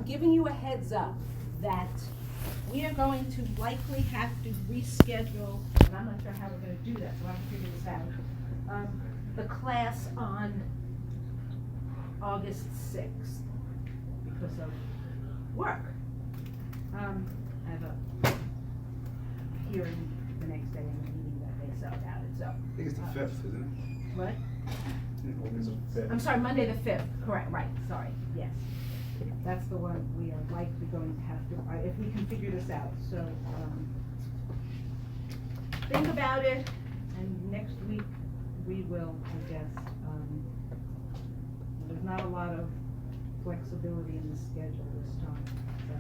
giving you a heads up that we are going to likely have to reschedule, and I'm not sure how we're gonna do that, so I have to figure this out. The class on August 6th because of work. I have a hearing the next day and a meeting that day so about it, so. I think it's the 5th, isn't it? What? August 5th. I'm sorry, Monday the 5th, correct, right, sorry, yes. That's the one we are likely going to have to, if we can figure this out, so, think about it, and next week, we will, I guess, there's not a lot of flexibility in the schedule this time, so.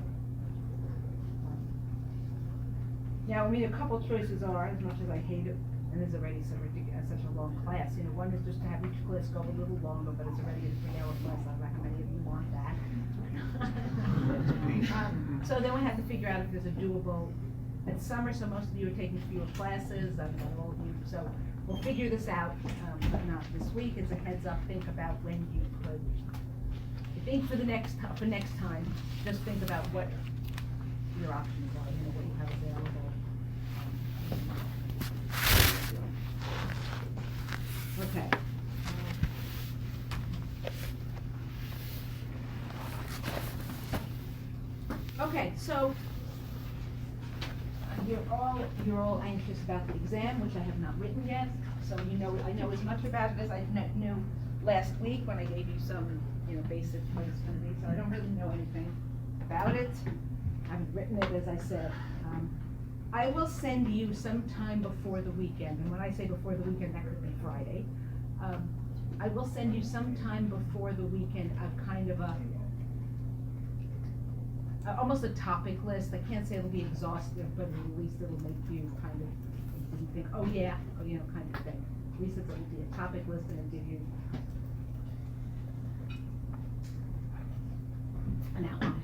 Now, I mean, a couple choices are, as much as I hate it, and it's already so ridiculous, such a long class, you know, one is just to have each class go a little longer, but it's already a 3-hour class, I recommend if you want that. So then we have to figure out if there's a doable, it's summer, so most of you are taking fewer classes, I don't know, all of you, so we'll figure this out, but not this week, it's a heads up, think about when you could, I think for next time, just think about what your options are, you know, what you have available. Okay. Okay, so you're all anxious about the exam, which I have not written yet. So you know, I know as much about it as I knew last week when I gave you some, you know, basic points from me. So I don't really know anything about it. I haven't written it, as I said. I will send you sometime before the weekend, and when I say before the weekend, that could be Friday. I will send you sometime before the weekend a kind of almost a topic list. I can't say it'll be exhaustive, but at least it'll make you kind of think, oh yeah, or, you know, kind of thing. At least it'll be a topic list and it'll give you an outline.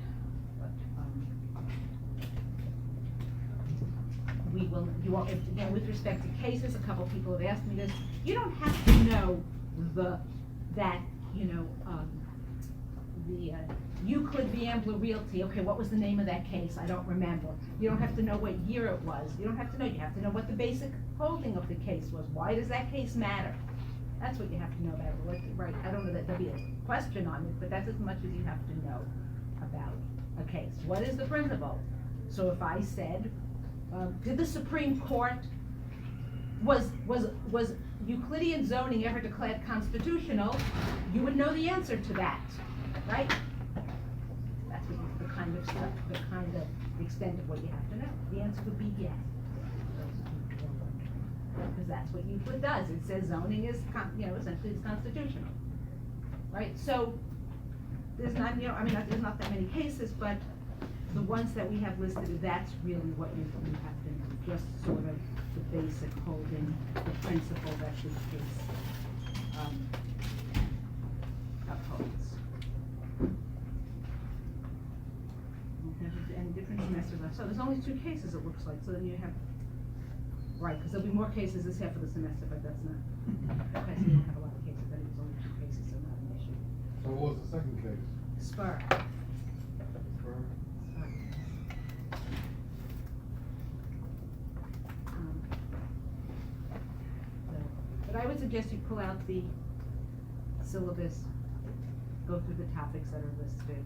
We will, you all, again, with respect to cases, a couple people have asked me this, you don't have to know the Euclid v. Ambler Realty, okay, what was the name of that case? I don't remember. You don't have to know what year it was. You don't have to know, you have to know what the basic holding of the case was. Why does that case matter? That's what you have to know about it, right? I don't know that there'll be a question on it, but that's as much as you have to know about a case. What is the principle? So if I said, did the Supreme Court, was Euclidean zoning ever declared constitutional? You would know the answer to that, right? That's what the kind of stuff, the kind of extent of what you have to know. The answer would be yes. Because that's what Euclid does. It says zoning is, essentially it's constitutional, right? So there's not, there's not that many cases, but the ones that we have listed, that's really what you have to know, just sort of the basic holding, the principle that this case upholds. And different semesters left. So there's only 2 cases, it looks like, so then you have, right, because there'll be more cases this half of the semester, but that's not, okay, so you don't have a lot of cases, then it's only 2 cases, so not an issue. So what was the second case? Spur. But I would suggest you pull out the syllabus, go through the topics that are listed.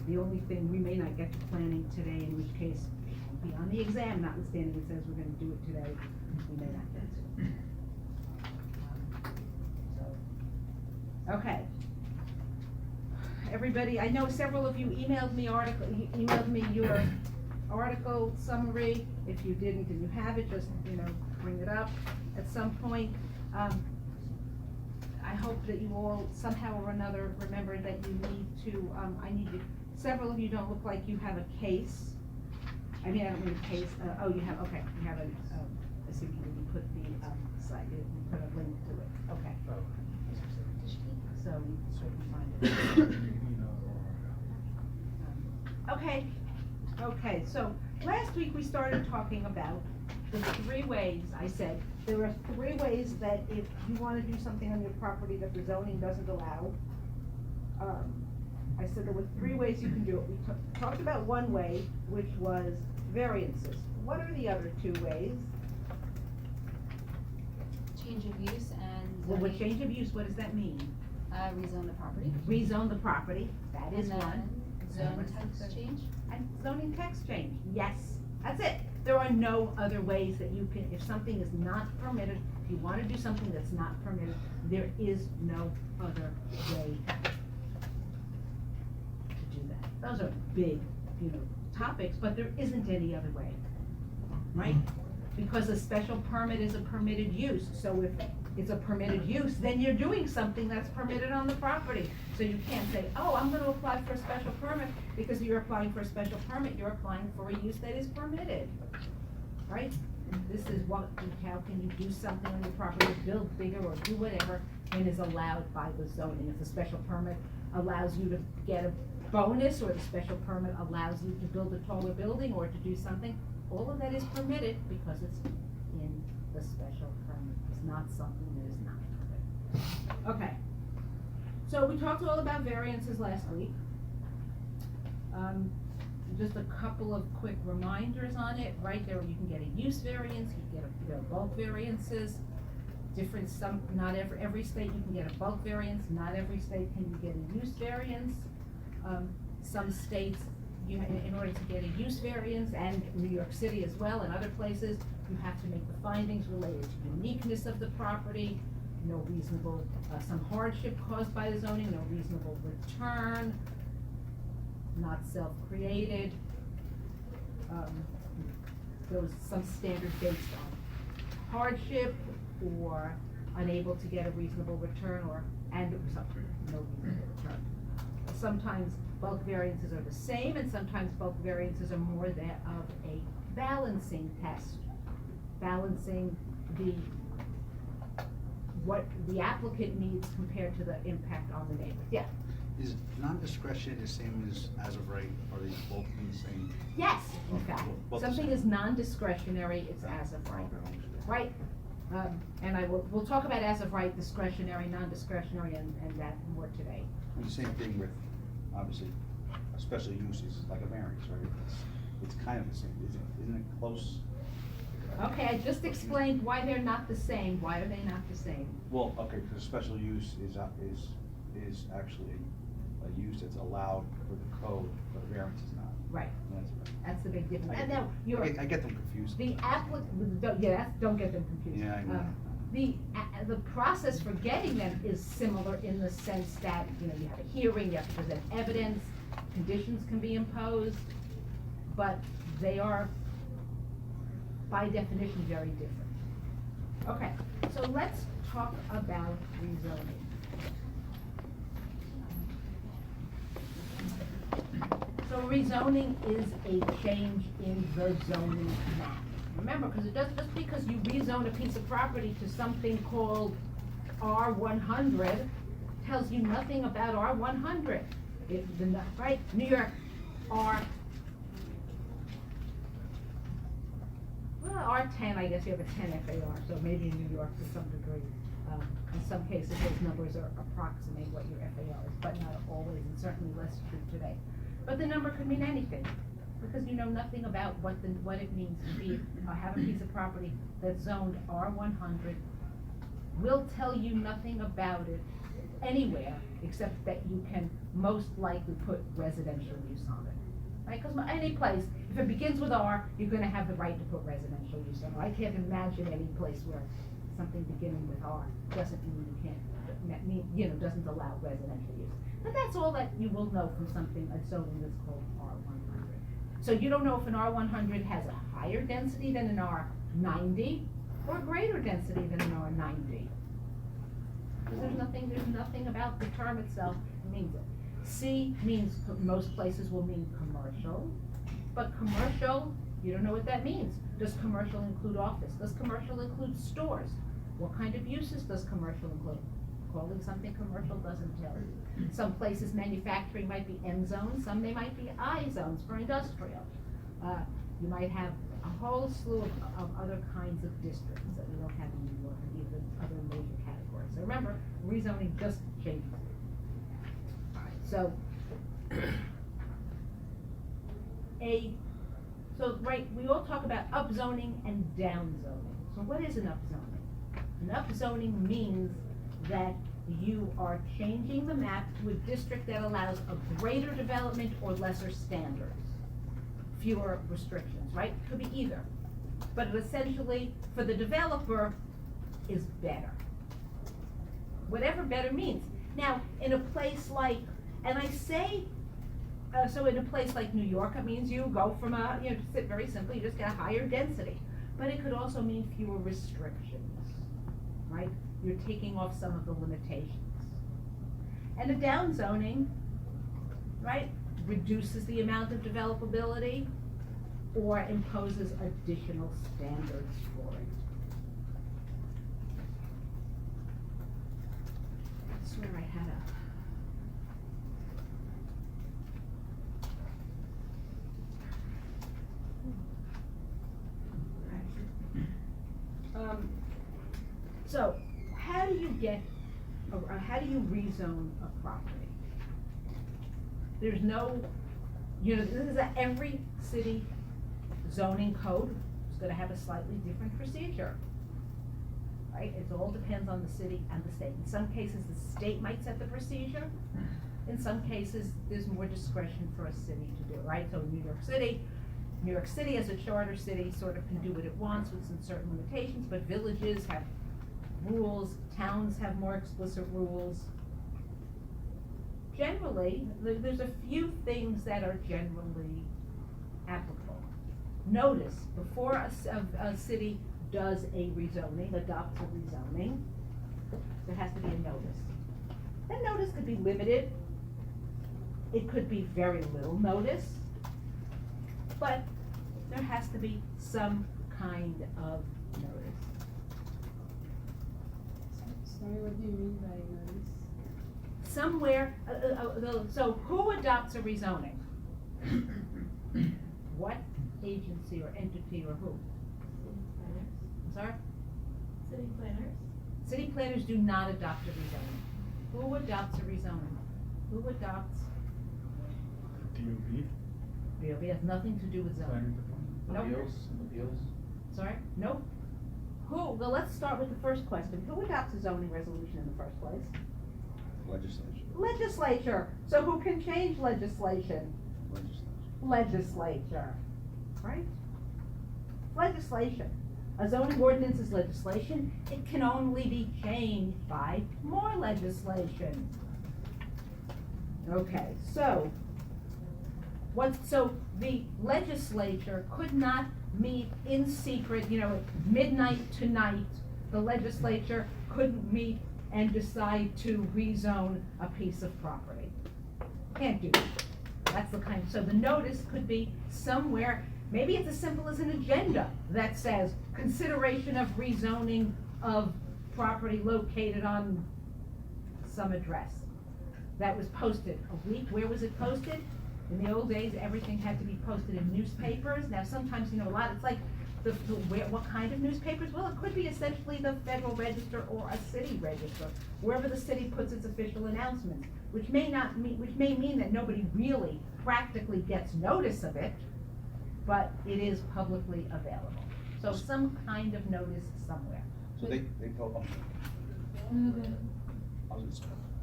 The only thing, we may not get to planning today, in which case, it won't be on the exam, notwithstanding it says we're gonna do it today, we may not get to. Okay. Everybody, I know several of you emailed me your article summary. If you didn't and you have it, just, bring it up at some point. I hope that you all somehow or another remember that you need to, several of you don't look like you have a case. I don't mean a case, you have, okay, you have I see you put the site, you put a link to it, okay. So you can certainly find it. Okay, so last week we started talking about the 3 ways, I said, there are 3 ways that if you want to do something on your property that the zoning doesn't allow, I said there were 3 ways you can do it. We talked about one way, which was variances. What are the other 2 ways? Change of use and Well, with zoning, change of use, what does that mean? rezone the property. Rezone the property, that is And one. then zone text change. And zoning text change, yes, that's it. There are no other ways that you can, if something is not permitted, if you wanna do something that's not permitted, there is no other way to do that. Those are big, topics, but there isn't any other way, right? Because a special permit is a permitted use, so if it's a permitted use, then you're doing something that's permitted on the property. So you can't say, oh, I'm gonna apply for a special permit, because you're applying for a special permit, you're applying for a use that is permitted, right? This is how can you do something on your property, build bigger or do whatever, and is allowed by the zoning. If the special permit allows you to get a bonus, or the special permit allows you to build a taller building, or to do something, all of that is permitted because it's in the special permit. It's not something that is not permitted. Okay, so we talked all about variances last week. Just a couple of quick reminders on it. Right there, you can get a use variance, you can get a bulk variances. Not every state you can get a bulk variance, not every state can you get a use variance. Some states, in order to get a use variance, and New York City as well, and other places, you have to make the findings related to uniqueness of the property, no reasonable, some hardship caused by the zoning, no reasonable return, not self-created. There was some standard based on hardship, or unable to get a reasonable return, and no reasonable return. Sometimes bulk variances are the same, and sometimes bulk variances are more that of a balancing test. Balancing what the applicant needs compared to the impact on the neighbors. Yeah, Is non-discretionary the same as of right? Are they both in the same? yes, in fact, Both the something same. is non-discretionary, it's as of right, right? And we'll talk about as of right, discretionary, non-discretionary, and that more today. And the same thing with, obviously, a special use is like a variance, right? It's kind of the same, isn't it close? Okay, I just explained why they're not the same. Why are they not the same? Well, okay, because special use is actually a use that's allowed for the code, but a variance is not. Right, That's that's the big difference. right. And now, I get them confused. the applicant, don't get them confused. Yeah, I know. The process for getting them is similar in the sense that, you have a hearing, you have to present evidence, conditions can be imposed, but they are, by definition, very different. Okay, so let's talk about rezoning. So rezoning is a change in the zoning map. Remember, because just because you rezone a piece of property to something called R100 tells you nothing about R100. Right? New York, R10, I guess you have a 10 FAR, so maybe in New York to some degree. In some cases, those numbers are approximate what your FAR is, but not always, and certainly less true today. But the number could mean anything, because you know nothing about what it means to have a piece of property that's zoned R100. Will tell you nothing about it anywhere, except that you can most likely put residential use on it. Right, because any place, if it begins with R, you're gonna have the right to put residential use on it. I can't imagine any place where something beginning with R doesn't mean you can't, doesn't allow residential use. But that's all that you will know from something, a zoning that's called R100. So you don't know if an R100 has a higher density than an R90, or a greater density than an R90. Because there's nothing about the term itself that means it. C means, most places will mean commercial, but commercial, you don't know what that means. Does commercial include office? Does commercial include stores? What kind of uses does commercial include? Calling something commercial doesn't tell you. Some places manufacturing might be M zones, some they might be I zones for industrial. You might have a whole slew of other kinds of districts that we don't have in New York, and even other major categories. So remember, rezoning just changes. So right, we all talk about upzoning and downzoning. So what is an upzoning? An upzoning means that you are changing the map to a district that allows a greater development or lesser standards, fewer restrictions, right? Could be either. But it essentially, for the developer, is better. Whatever better means. Now, in a place like, and I say, so in a place like New York, it means you go from a, to sit very simply, you just get a higher density. But it could also mean fewer restrictions, right? You're taking off some of the limitations. And a downzoning, right, reduces the amount of developability or imposes additional standards for it. I swear I had so, how do you get, or how do you rezone a property? There's no, this is every city zoning code is gonna have a slightly different procedure. Right, it all depends on the city and the state. In some cases, the state might set the procedure. In some cases, there's more discretion for a city to do, right? So New York City as a charter city sort of can do what it wants with some certain limitations, but villages have rules, towns have more explicit rules. Generally, there's a few things that are generally applicable. Notice, before a city does a rezoning, adopts a rezoning, there has to be a notice. That notice could be limited. It could be very little notice, but there has to be some kind of notice. Sorry, what do you mean by notice? Somewhere, so who adopts a rezoning? What agency or entity or who? I'm sorry? City planners? City planners do not adopt a rezoning. Who adopts a rezoning? Who adopts? DOB? BOB has nothing to do with zoning. Nope. Appeals? Sorry? Nope. Who, well, let's start with the first question. Who adopts a zoning resolution in the first place? Legislature. Legislature. So who can change legislation? Legislature. Legislature. Right? Legislation. A zoning ordinance is legislation. It can only be changed by more legislation. Okay, so so the legislature could not meet in secret, at midnight tonight. The legislature couldn't meet and decide to rezone a piece of property. Can't do that. That's the kind, so the notice could be somewhere, maybe it's as simple as an agenda that says consideration of rezoning of property located on some address. That was posted a week, where was it posted? In the old days, everything had to be posted in newspapers. Now, sometimes, a lot, it's like, what kind of newspapers? Well, it could be essentially the Federal Register or a city register, wherever the city puts its official announcements, which may mean that nobody really practically gets notice of it, but it is publicly available. So some kind of notice somewhere. So they told,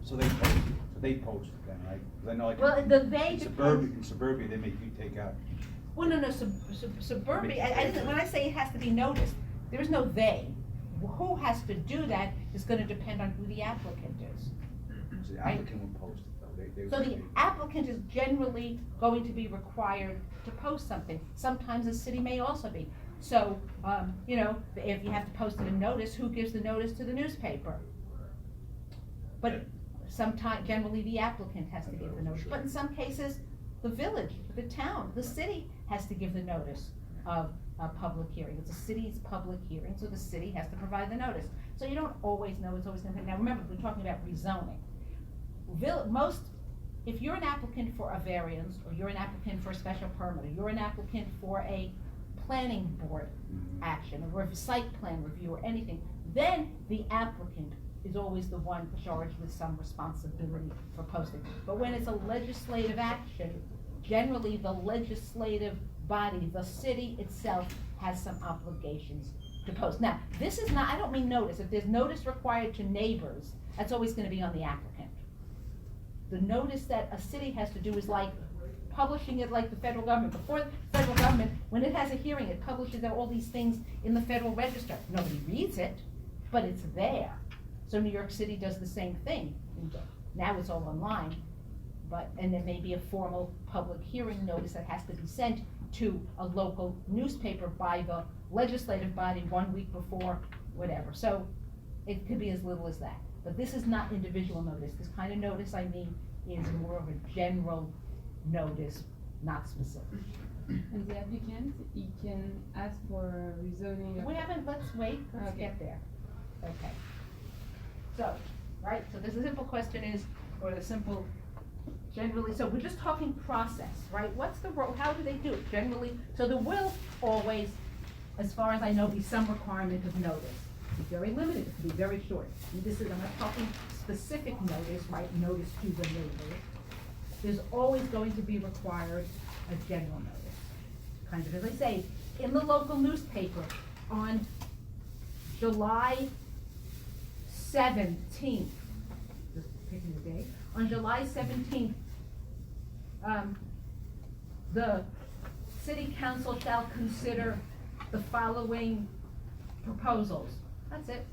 so they post it then, right? 'Cause I know like Well, in they suburbia, they make you take out. Well, no, suburbia, I didn't, when I say it has to be noticed, there's no they. Who has to do that is gonna depend on who the applicant is. So the applicant will post it though, they. So the applicant is generally going to be required to post something. Sometimes the city may also be. So, if you have to post it in notice, who gives the notice to the newspaper? But generally the applicant has to give the notice. But in some cases, the village, the town, the city has to give the notice of a public hearing. It's a city's public hearing, so the city has to provide the notice. So you don't always know it's always gonna be. Now remember, we're talking about rezoning. If you're an applicant for a variance, or you're an applicant for a special permit, or you're an applicant for a planning board action, or a site plan review or anything, then the applicant is always the one charged with some responsibility for posting. But when it's a legislative action, generally the legislative body, the city itself, has some obligations to post. Now, this is not, I don't mean notice, if there's notice required to neighbors, that's always gonna be on the applicant. The notice that a city has to do is like publishing it like the federal government. Before the federal government, when it has a hearing, it publishes all these things in the Federal Register. Nobody reads it, but it's there. So New York City does the same thing. Now it's all online, and there may be a formal public hearing notice that has to be sent to a local newspaper by the legislative body 1 week before, whatever. So it could be as little as that. But this is not individual notice. This kind of notice, I mean, is more of a general notice, not specific. And the applicant, he can ask for rezoning of. We haven't, let's wait, let's Okay. get there. Okay. So, right, so the simple question is, or the simple, generally, so we're just talking process, right? What's the, how do they do it generally? So there will always, as far as I know, be some requirement of notice. It's very limited, it can be very short. And this is, I'm not talking specific notice, right, notice to the neighbors. There's always going to be required a general notice. Kind of, as I say, in the local newspaper on July 17th, just picking the day, on July 17th, the city council shall consider the following proposals. That's it.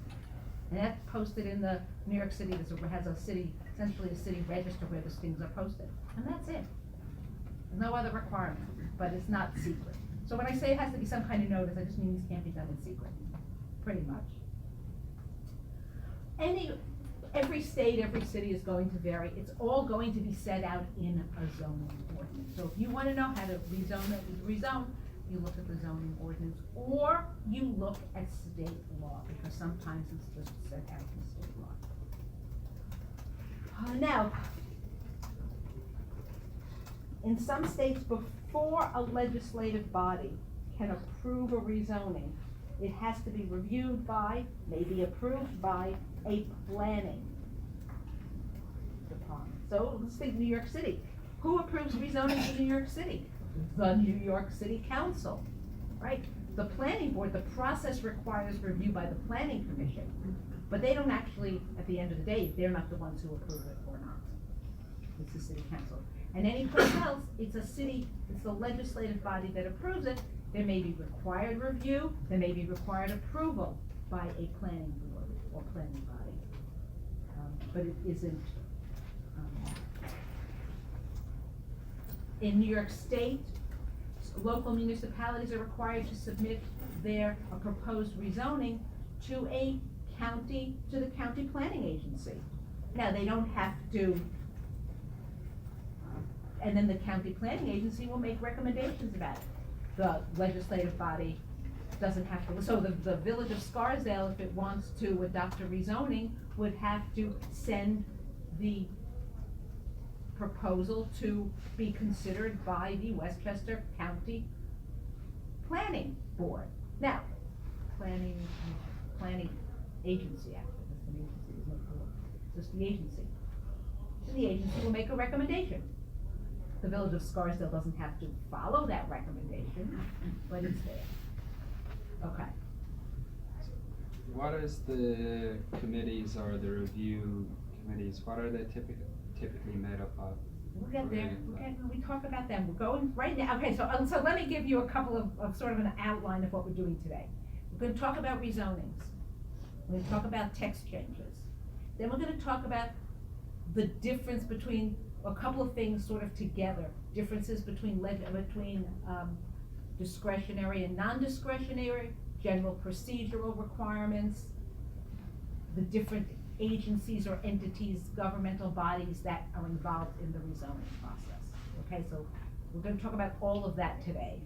And that's posted in the New York City, has a city, essentially a city register where those things are posted. And that's it. There's no other requirement, but it's not secret. So when I say it has to be some kind of notice, I just mean these can't be done in secret, pretty much. Every state, every city is going to vary. It's all going to be set out in a zoning ordinance. So if you wanna know how to rezone, you look at the zoning ordinance, or you look at state law, because sometimes it's just set out in state law. Now, in some states, before a legislative body can approve a rezoning, it has to be reviewed by, maybe approved by, a planning department. So let's think New York City. Who approves rezoning in New York City? The New York City Council, right? The planning board, the process requires review by the planning commission, but they don't actually, at the end of the day, they're not the ones who approve it or not. It's the city council. And any place else, it's the legislative body that approves it. There may be required review, there may be required approval by a planning board or planning body. But it isn't, in New York State, local municipalities are required to submit a proposed rezoning to the county planning agency. Now, they don't have to, and then the county planning agency will make recommendations about it. The legislative body doesn't have to, so the village of Scarsdale, if it wants to adopt a rezoning, would have to send the proposal to be considered by the Westchester County Planning Board. Now, planning agency, actually, that's an agency, there's no board, just the agency. And the agency will make a recommendation. The village of Scarsdale doesn't have to follow that recommendation, but it's there. Okay. What is the committees or the review committees, what are they typically made up of? We'll get there, when we talk about them, we're going right now, okay, so let me give you a couple of sort of an outline of what we're doing today. We're gonna talk about rezonings, we're gonna talk about text changes, then we're gonna talk about the difference between, a couple of things sort of together, differences between discretionary and non-discretionary, general procedural requirements, the different agencies or entities, governmental bodies that are involved in the rezoning process. Okay, so we're gonna talk about all of that today.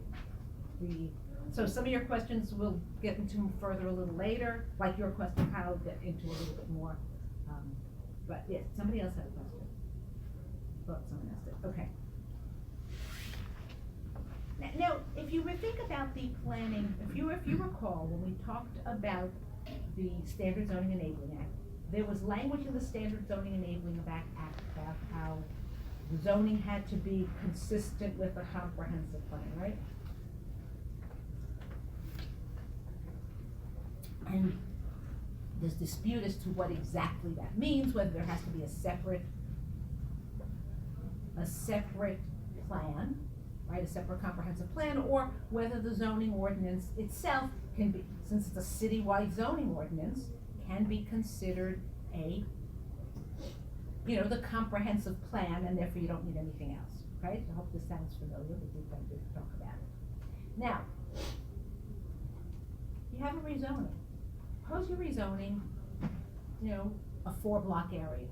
So some of your questions we'll get into further a little later, like your question, I'll get into a little bit more. But yeah, somebody else had a question. Thought someone else did, okay. Now, if you think about the planning, if you recall, when we talked about the Standard Zoning Enabling Act, there was language in the Standard Zoning Enabling Act about how the zoning had to be consistent with a comprehensive plan, right? And there's dispute as to what exactly that means, whether there has to be a separate plan, right, a separate comprehensive plan, or whether the zoning ordinance itself can be, since it's a citywide zoning ordinance, can be considered a, the comprehensive plan, and therefore you don't need anything else, right? I hope this sounds familiar, but we're going to talk about it. Now, you have a rezoning. Suppose you're rezoning, a 4-block area.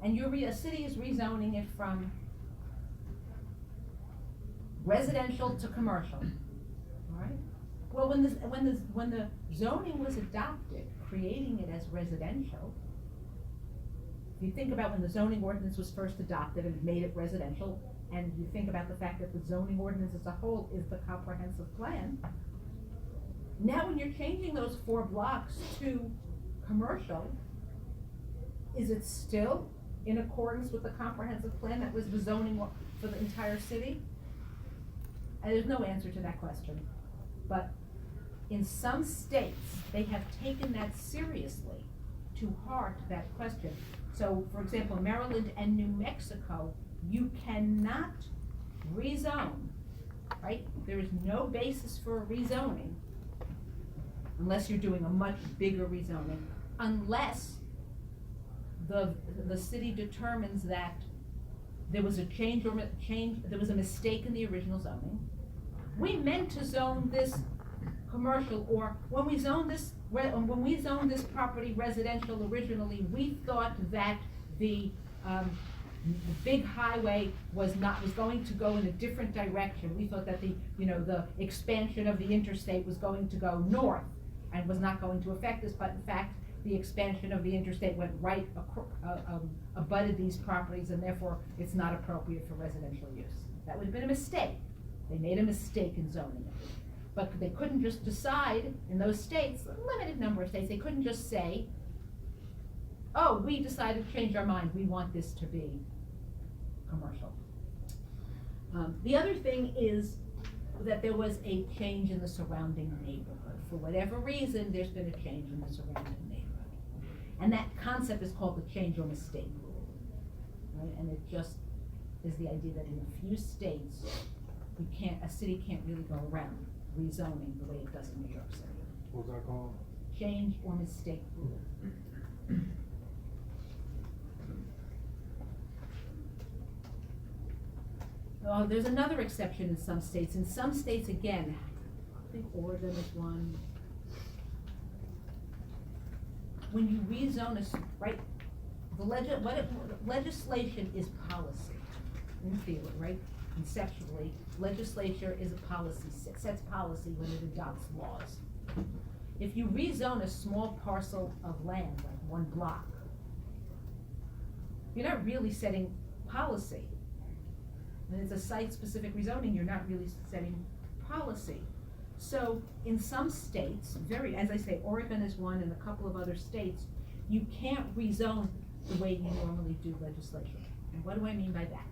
And a city is rezoning it from residential to commercial, all right? Well, when the zoning was adopted, creating it as residential, if you think about when the zoning ordinance was first adopted and made it residential, and you think about the fact that the zoning ordinance as a whole is the comprehensive plan, now when you're changing those 4 blocks to commercial, is it still in accordance with the comprehensive plan that was the zoning for the entire city? And there's no answer to that question. But in some states, they have taken that seriously, to heart that question. So, for example, in Maryland and New Mexico, you cannot rezone, right? There is no basis for a rezoning unless you're doing a much bigger rezoning, unless the city determines that there was a there was a mistake in the original zoning. We meant to zone this commercial, or when we zoned this property residential originally, we thought that the big highway was going to go in a different direction. We thought that the expansion of the interstate was going to go north and was not going to affect us, but in fact, the expansion of the interstate went right abutted these properties, and therefore it's not appropriate for residential use. That would have been a mistake. They made a mistake in zoning it. But they couldn't just decide in those states, a limited number of states, they couldn't just say, oh, we decided to change our mind, we want this to be commercial. The other thing is that there was a change in the surrounding neighborhood. For whatever reason, there's been a change in the surrounding neighborhood. And that concept is called the change or mistake rule, right? And it just is the idea that in a few states, a city can't really go around rezoning the way it does in New York City. What's that called? Change or mistake rule. Oh, there's another exception in some states. In some states, again, I think Oregon is one. When you rezone legislation is policy in theory, right? Conceptually, legislature is a policy, sets policy when it adopts laws. If you rezone a small parcel of land, like 1 block, you're not really setting policy. When it's a site-specific rezoning, you're not really setting policy. So in some states, as I say, Oregon is one, and a couple of other states, you can't rezone the way you normally do legislation. And what do I mean by that?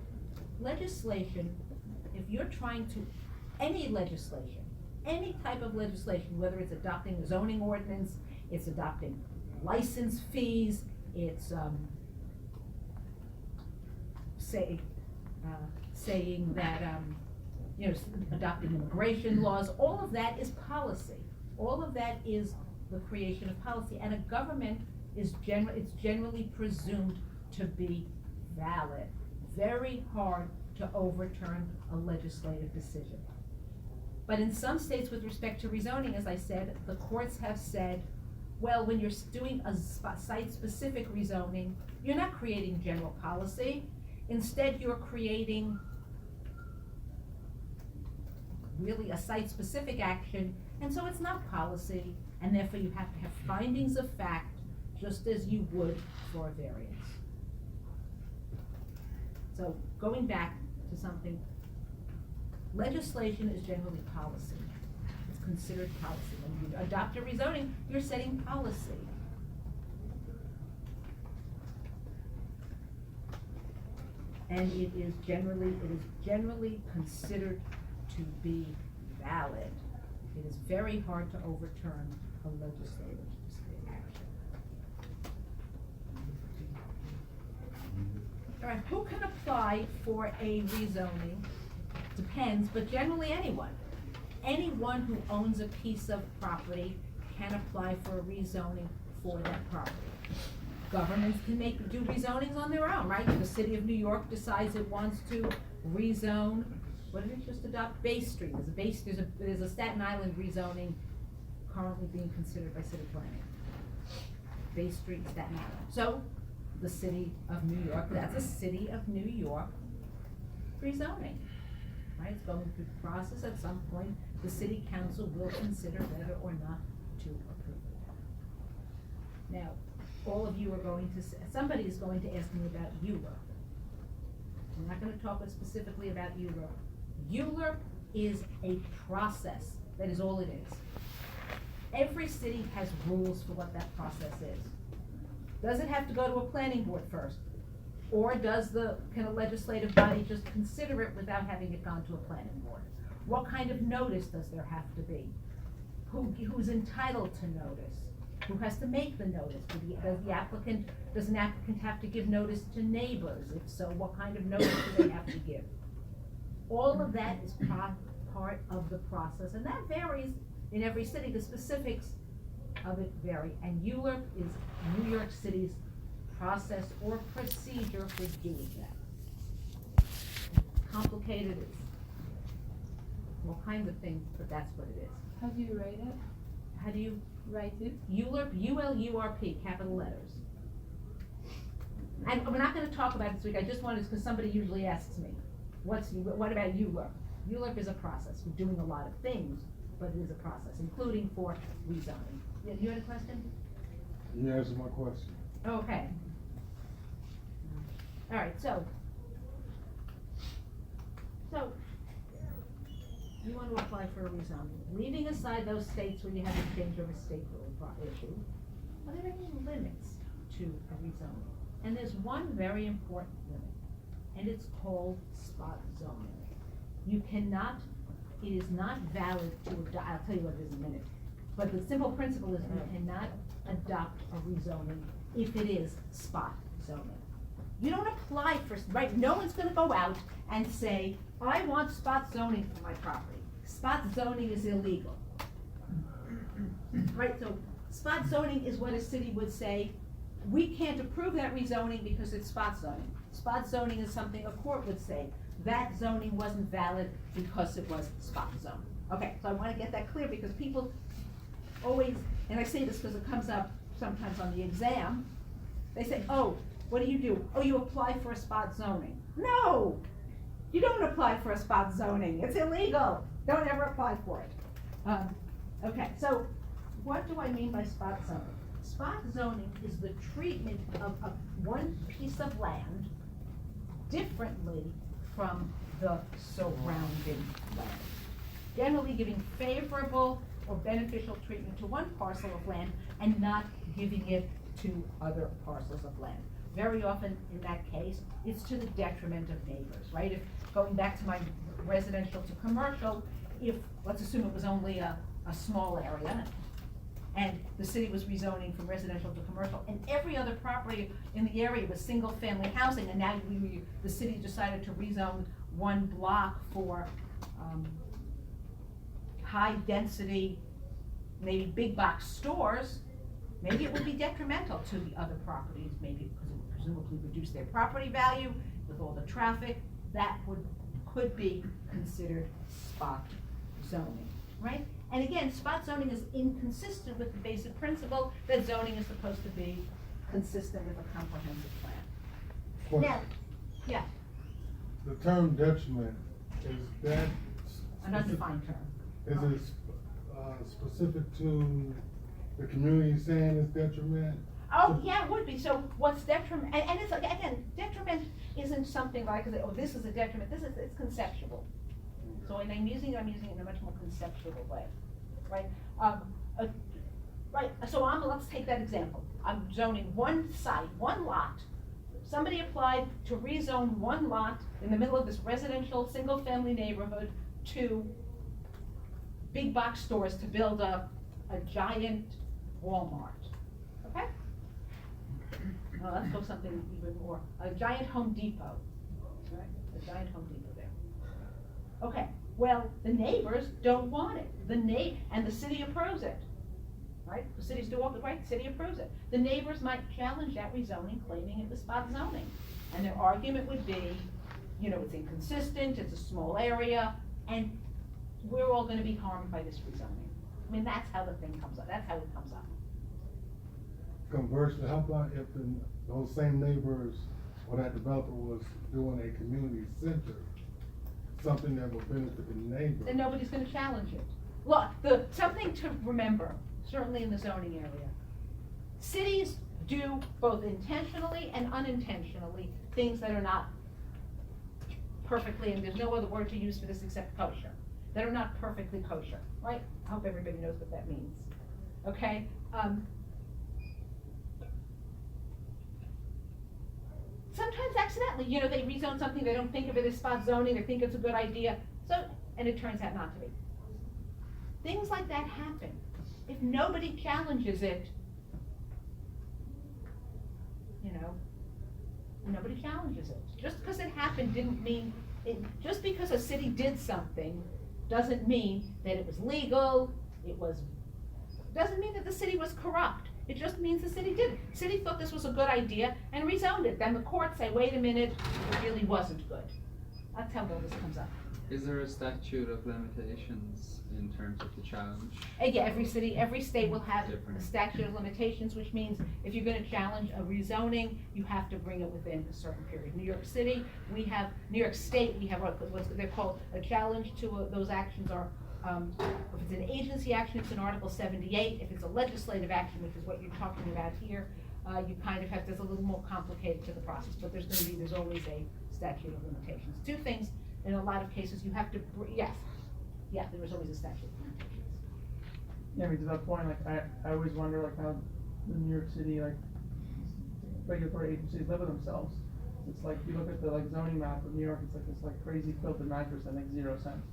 Legislation, if you're trying to, any legislation, any type of legislation, whether it's adopting a zoning ordinance, it's adopting license fees, it's saying that, adopting immigration laws, all of that is policy. All of that is the creation of policy, and a government it's generally presumed to be valid. Very hard to overturn a legislative decision. But in some states with respect to rezoning, as I said, the courts have said, well, when you're doing a site-specific rezoning, you're not creating general policy. Instead, you're creating really a site-specific action, and so it's not policy, and therefore you have to have findings of fact, just as you would for a variance. So going back to something, legislation is generally policy. It's considered policy. When you adopt a rezoning, you're setting policy. And it is generally considered to be valid. It is very hard to overturn a legislative action. All right, who can apply for a rezoning? Depends, but generally anyone. Anyone who owns a piece of property can apply for a rezoning for that property. Governments can do rezonings on their own, right? The city of New York decides it wants to rezone, what did it just adopt? Bay Street, there's a Staten Island rezoning currently being considered by city planning. Bay Street, Staten Island. So, the city of New York, that's a city of New York rezoning, right? It's going through the process. At some point, the city council will consider whether or not to approve it. Now, all of you are going to, somebody is going to ask me about ULURP. I'm not gonna talk specifically about ULURP. ULURP is a process, that is all it is. Every city has rules for what that process is. Does it have to go to a planning board first? Or can a legislative body just consider it without having it gone to a planning board? What kind of notice does there have to be? Who's entitled to notice? Who has to make the notice? Does an applicant have to give notice to neighbors? If so, what kind of notice do they have to give? All of that is part of the process, and that varies in every city. The specifics of it vary, and ULURP is New York City's process or procedure for doing that. Complicated, it's all kinds of things, but that's what it is. How do you write it? How do you Write it? ULURP, ULURP, capital letters. And we're not gonna talk about it this week, I just wanted, because somebody usually asks me, what about ULURP? ULURP is a process, we're doing a lot of things, but it is a process, including for rezoning. You had a question? You answered my question. Okay. All right, so you want to apply for a rezoning. Leaving aside those states where you have a change of a state rule issue, are there any limits to a rezoning? And there's one very important limit, and it's called spot zoning. It is not valid to adopt, I'll tell you what it is in a minute, but the simple principle is you cannot adopt a rezoning if it is spot zoning. You don't apply for, right, no one's gonna go out and say, I want spot zoning for my property. Spot zoning is illegal. Right, so spot zoning is what a city would say, we can't approve that rezoning because it's spot zoning. Spot zoning is something a court would say, that zoning wasn't valid because it was spot zoning. Okay, so I wanna get that clear because people always, and I say this because it comes up sometimes on the exam, they say, oh, what do? Oh, you apply for a spot zoning. No, you don't apply for a spot zoning, it's illegal, don't ever apply for it. Okay, so what do I mean by spot zoning? Spot zoning is the treatment of one piece of land differently from the surrounding land. Generally giving favorable or beneficial treatment to one parcel of land and not giving it to other parcels of land. Very often in that case, it's to the detriment of neighbors, right? If, going back to my residential to commercial, if, let's assume it was only a small area, and the city was rezoning from residential to commercial, and every other property in the area was single-family housing, and now the city decided to rezone one block for high-density, maybe big-box stores, maybe it would be detrimental to the other properties, maybe because it would presumably reduce their property value with all the traffic. That could be considered spot zoning, right? And again, spot zoning is inconsistent with the basic principle that zoning is supposed to be consistent with a comprehensive plan. Now, yeah, The term detriment, is that? an undefined term. Is it specific to the community saying it's detriment? Oh, yeah, it would be. So what's detriment, and it's, again, detriment isn't something like, oh, this is a detriment, it's conceptual. So when I'm using it in a much more conceptual way, right? Right, so let's take that example. I'm zoning one site, one lot, somebody applied to rezone one lot in the middle of this residential, single-family neighborhood to big box stores to build a giant Walmart, okay? Well, let's go something even more, a giant Home Depot, right? A giant Home Depot there. Okay, well, the neighbors don't want it, and the city approves it, right? The cities do all the right, the city approves it. The neighbors might challenge that rezoning, claiming it was spot zoning. And their argument would be, you know, it's inconsistent, it's a small area, and we're all gonna be harmed by this rezoning. I mean, that's how the thing comes up, that's how it comes up. Conversely, how about if those same neighbors or that developer was doing a community center, something that would benefit the neighbor? Then nobody's gonna challenge it. Look, something to remember, certainly in the zoning area, cities do both intentionally and unintentionally things that are not perfectly, and there's no other word to use for this except kosher, that are not perfectly kosher, right? I hope everybody knows what that means, okay? Sometimes accidentally, you know, they rezone something, they don't think of it as spot zoning, they think it's a good idea, and it turns out not to be. Things like that happen. If nobody challenges it, you know, nobody challenges it. Just because it happened didn't mean, just because a city did something doesn't mean that it was legal, doesn't mean that the city was corrupt. It just means the city did it. City thought this was a good idea and rezoned it. Then the courts say, wait a minute, it really wasn't good. That's how all this comes up. Is there a statute of limitations in terms of the challenge? Yeah, every state will have Different. a statute of limitations, which means if you're gonna challenge a rezoning, you have to bring it within a certain period. New York State, we have what they're called, a challenge to those actions are, if it's an agency action, it's in Article 78. If it's a legislative action, which is what you're talking about here, you kind of have, there's a little more complicated to the process, but there's always a statute of limitations. Two things, in a lot of cases, you have to, there is always a statute of limitations. Yeah, I mean, to that point, like, I always wonder, like, how the New York City, like, regulatory agencies live with themselves. It's like, you look at the, like, zoning map of New York, it's like this, like, crazy quilted mattress that makes 0 sense.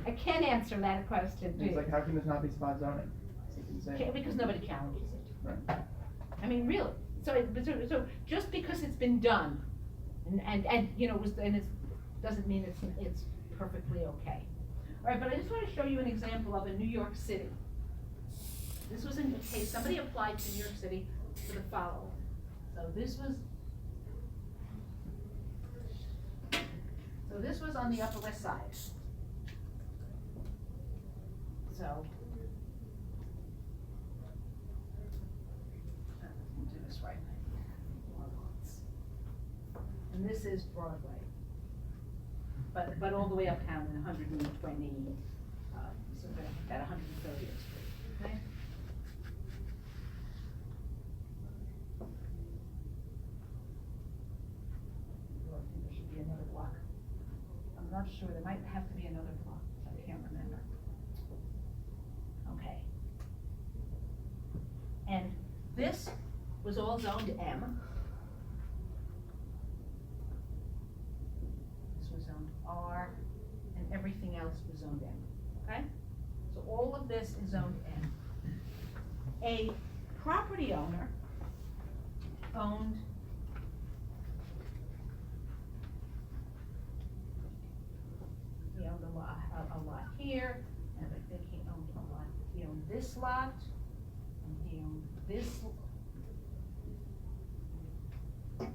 I can answer that question And it's too. like, how can this not be spot zoning? It's like insane. Because nobody challenges it. Right. I mean, really. So just because it's been done, and you know, doesn't mean it's perfectly okay. All right, but I just want to show you an example of a New York City. This was in a case, somebody applied to New York City for the following. So this was on the Upper West Side. So, let me do this right. And this is Broadway. But all the way uptown in 120, so at 130th Street, okay? I think there should be another block. I'm not sure, there might have to be another block, I can't remember. Okay. And this was all zoned M. This was zoned R, and everything else was zoned M, okay? So all of this is zoned M. A property owner owned a lot here, and I think he owned a lot, he owned this lot, and he owned this. He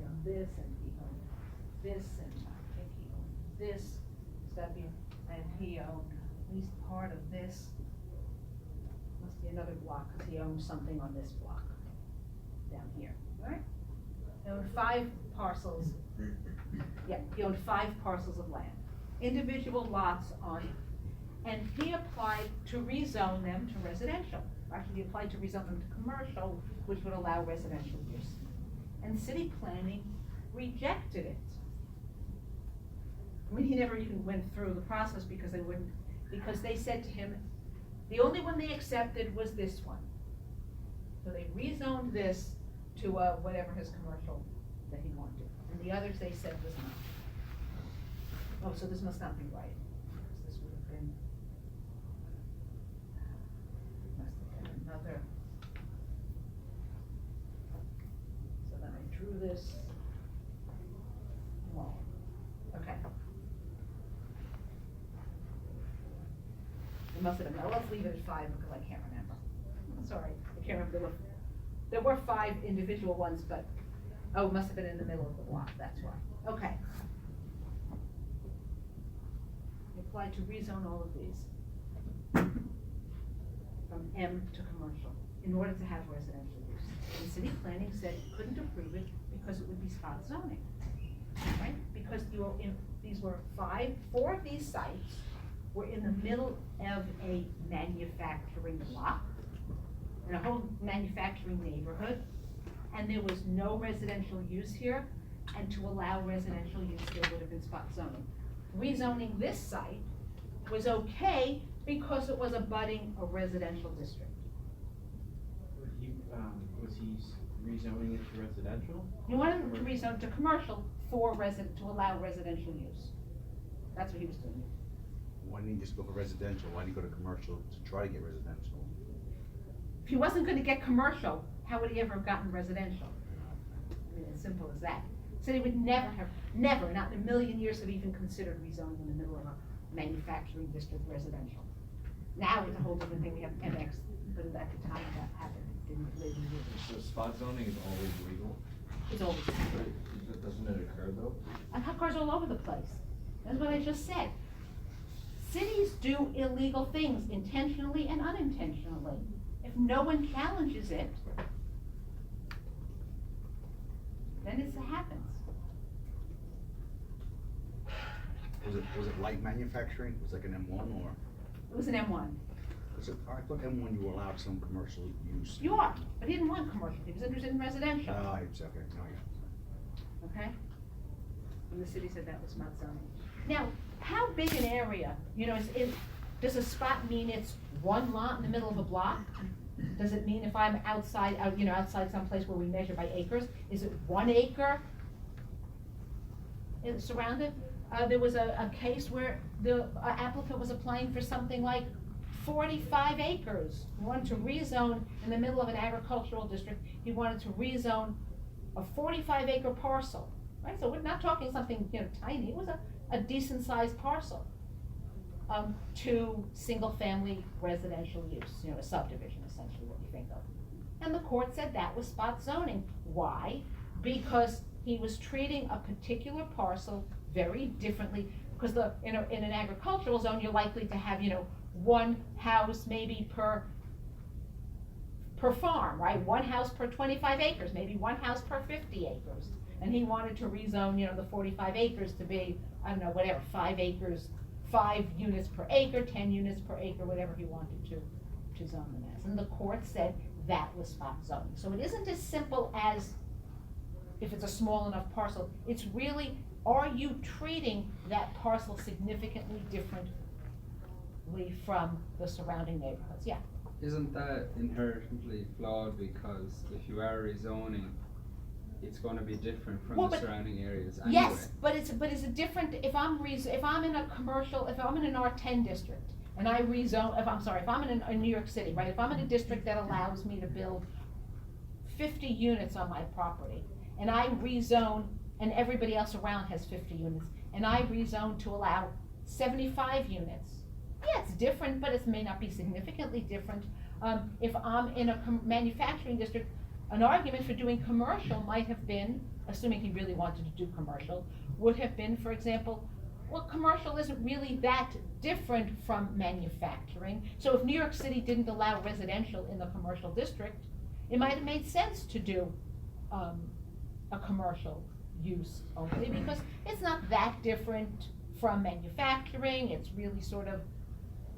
owned this, and he owned this, and I think he owned this, and he owned at least part of this. Must be another block, because he owns something on this block, down here, all right? He owned 5 parcels, yeah, he owned 5 parcels of land, individual lots on, and he applied to rezone them to residential. Actually, he applied to rezone them to commercial, which would allow residential use. And city planning rejected it. I mean, he never even went through the process because they wouldn't, because they said to him, the only one they accepted was this one. So they rezoned this to, whatever his commercial that he wanted, and the others they said was not. Oh, so this must not be right, because this would have been, must have been another. So then I drew this wall, okay. It must have been, now let's leave it at 5 because I can't remember. I'm sorry, I can't remember, there were 5 individual ones, but, oh, it must have been in the middle of the block, that's why, okay. Apply to rezone all of these from M to commercial in order to have residential use. And city planning said it couldn't approve it because it would be spot zoning, right? Because you were in, these were 4 of these sites were in the middle of a manufacturing block, in a whole manufacturing neighborhood, and there was no residential use here, and to allow residential use, there would have been spot zoning. Rezoning this site was okay because it was abutting a residential district. Was he rezoning it to residential? He wanted to rezone to commercial for to allow residential use. That's what he was doing. Why didn't he just go for residential? Why didn't he go to commercial to try to get residential? If he wasn't gonna get commercial, how would he ever have gotten residential? I mean, as simple as that. So he would never, not in a million years have even considered rezoning in the middle of a manufacturing district residential. Now it's a whole different thing, we have MX, but at the time that happened, it didn't really do. So spot zoning is always legal? It's always, Doesn't it occur though? I have cars all over the place. That's what I just said. Cities do illegal things intentionally and unintentionally. If no one challenges it, then it happens. Was it light manufacturing? Was it like an M1 or? It was an M1. I thought M1 you were allowed some commercial use. You are, but he didn't want commercial, he was interested in residential, It's okay, no, yeah. okay? And the city said that was not zoning. Now, how big an area, you know, does a spot mean it's one lot in the middle of a block? Does it mean if I'm outside someplace where we measure by acres, is it 1 acre? It's surrounded? There was a case where the applicant was applying for something like 45 acres. He wanted to rezone in the middle of an agricultural district. He wanted to rezone a 45-acre parcel, right? So we're not talking something, tiny. It was a decent-sized parcel to single-family residential use, a subdivision, essentially what you think of. And the court said that was spot zoning. Why? Because he was treating a particular parcel very differently, because in an agricultural zone, you're likely to have, one house maybe per farm, right? One house per 25 acres, maybe one house per 50 acres. And he wanted to rezone, the 45 acres to be, 5 acres, 5 units per acre, 10 units per acre, whatever he wanted to zone them as. And the court said that was spot zoning. So it isn't as simple as if it's a small enough parcel. It's really, are you treating that parcel significantly differently from the surrounding neighborhoods? Yeah. Isn't that inherently flawed, because if you are rezoning, it's gonna be different from the surrounding areas anyway? Yes, but it's a different, if I'm in a commercial, if I'm in an R10 district, and I rezone, if I'm in New York City, right, if I'm in a district that allows me to build 50 units on my property, and I rezone, and everybody else around has 50 units, and I rezone to allow 75 units, yeah, it's different, but it may not be significantly different. If I'm in a manufacturing district, an argument for doing commercial might have been, assuming he really wanted to do commercial, would have been, for example, well, commercial isn't really that different from manufacturing. So if New York City didn't allow residential in the commercial district, it might have made sense to do a commercial use only, because it's not that different from manufacturing. It's really sort of,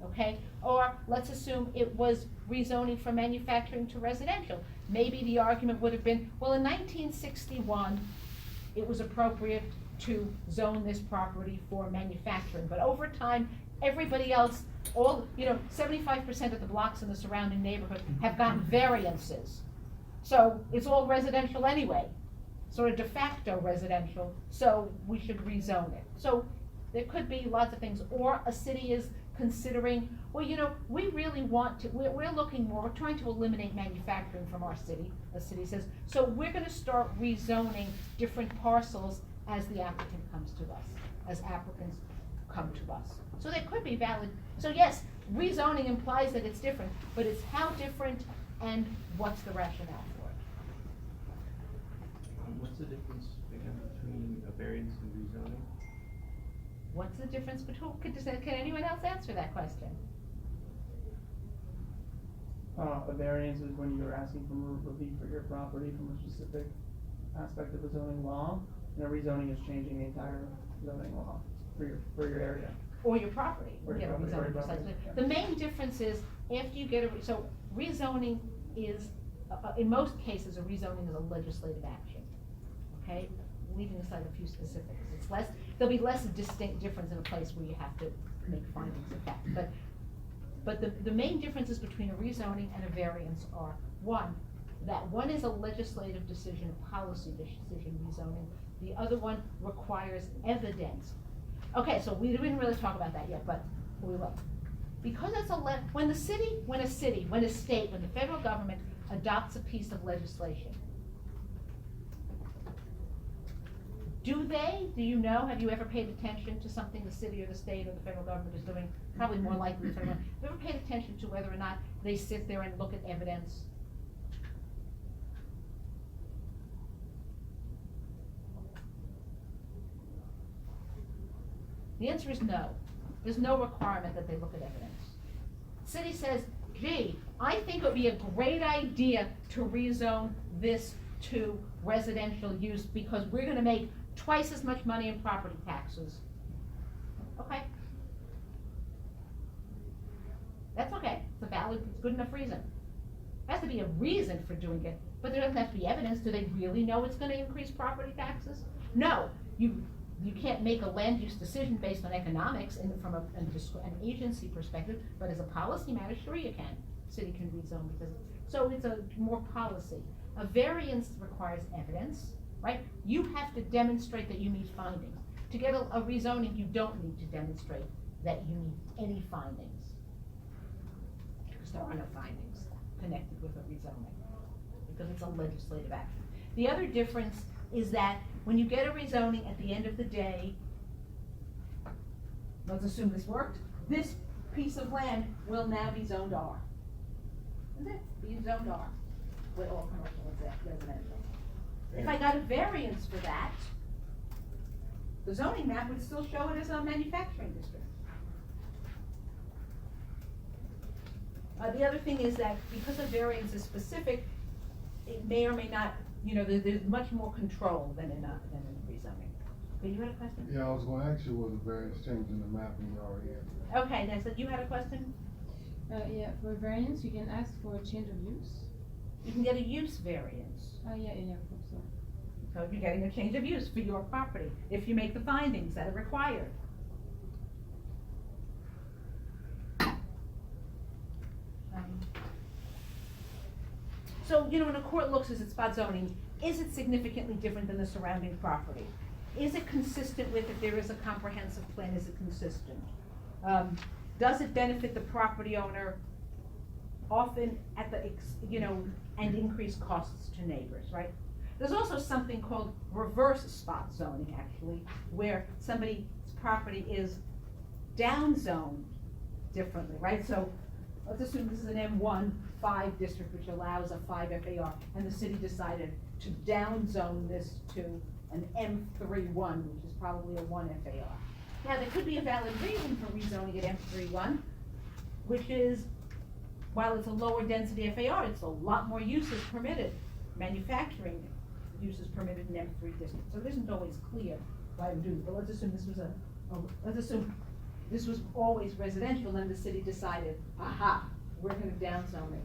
okay? Or let's assume it was rezoning from manufacturing to residential. Maybe the argument would have been, well, in 1961, it was appropriate to zone this property for manufacturing, but over time, everybody else, 75% of the blocks in the surrounding neighborhood have gotten variances. So it's all residential anyway, sort of de facto residential, so we should rezone it. So there could be lots of things, or a city is considering, we really want to, we're looking more, we're trying to eliminate manufacturing from our city, the city says, so we're gonna start rezoning different parcels as the applicant comes to us, as applicants come to us. So there could be valid, so yes, rezoning implies that it's different, but it's how different and what's the rationale for it. What's the difference again between a variance and rezoning? What's the difference between, can anyone else answer that question? A variance is when you're asking for relief for your property from a specific aspect of the zoning law, and a rezoning is changing the entire zoning law for your area. Or your property, Or your property, or your property, yeah. The main difference is, after you get so rezoning is, in most cases, a rezoning is a legislative action, okay? Leaving aside a few specifics, there'll be less distinct difference in a place where you have to make findings of fact, but the main differences between a rezoning and a variance are, that one is a legislative decision, a policy decision, rezoning, the other one requires evidence. Okay, so we didn't really talk about that yet, but we will. Because it's when a state, when the federal government adopts a piece of legislation, do you know, have you ever paid attention to something the city or the state or the federal government is doing? Probably more likely the federal government. Have you ever paid attention to whether or not they sit there and look at evidence? The answer is no. There's no requirement that they look at evidence. City says, gee, I think it would be a great idea to rezone this to residential use because we're gonna make twice as much money in property taxes. Okay. That's okay. It's a valid, it's good enough reason. There has to be a reason for doing it, but there doesn't have to be evidence. Do they really know it's gonna increase property taxes? No. You can't make a land use decision based on economics from an agency perspective, but as a policy matter, sure you can. City can rezone because, so it's a more policy. A variance requires evidence, right? You have to demonstrate that you meet findings. To get a rezoning, you don't need to demonstrate that you meet any findings. Because there are no findings connected with a rezoning, because it's a legislative action. The other difference is that when you get a rezoning, at the end of the day, let's assume this worked, this piece of land will now be zoned R. Isn't it? Be zoned R, with all commercial and residential. If I got a variance for that, the zoning map would still show it as a manufacturing district. The other thing is that because a variance is specific, it may or may not, there's much more control than in a rezoning. Okay, you had a question? Yeah, I was gonna ask you, was a variance changing the map and you already answered. Okay, then, so you had a question? Yeah, for variance, you can ask for a change of use. You can get a use variance. Yeah, of course, so. So you're getting a change of use for your property, if you make the findings that are required. So, when a court looks at spot zoning, is it significantly different than the surrounding property? Is it consistent with, if there is a comprehensive plan, is it consistent? Does it benefit the property owner often at the, and increase costs to neighbors, right? There's also something called reverse spot zoning, actually, where somebody's property is downzoned differently, right? So let's assume this is an M1 5 district, which allows a 5 FAR, and the city decided to downzone this to an M31, which is probably a 1 FAR. Now, there could be a valid reason for rezoning at M31, which is, while it's a lower density FAR, it's a lot more uses permitted. Manufacturing uses permitted in M3 districts, so it isn't always clear why we do it. But let's assume this was always residential, and the city decided, aha, we're gonna downzone it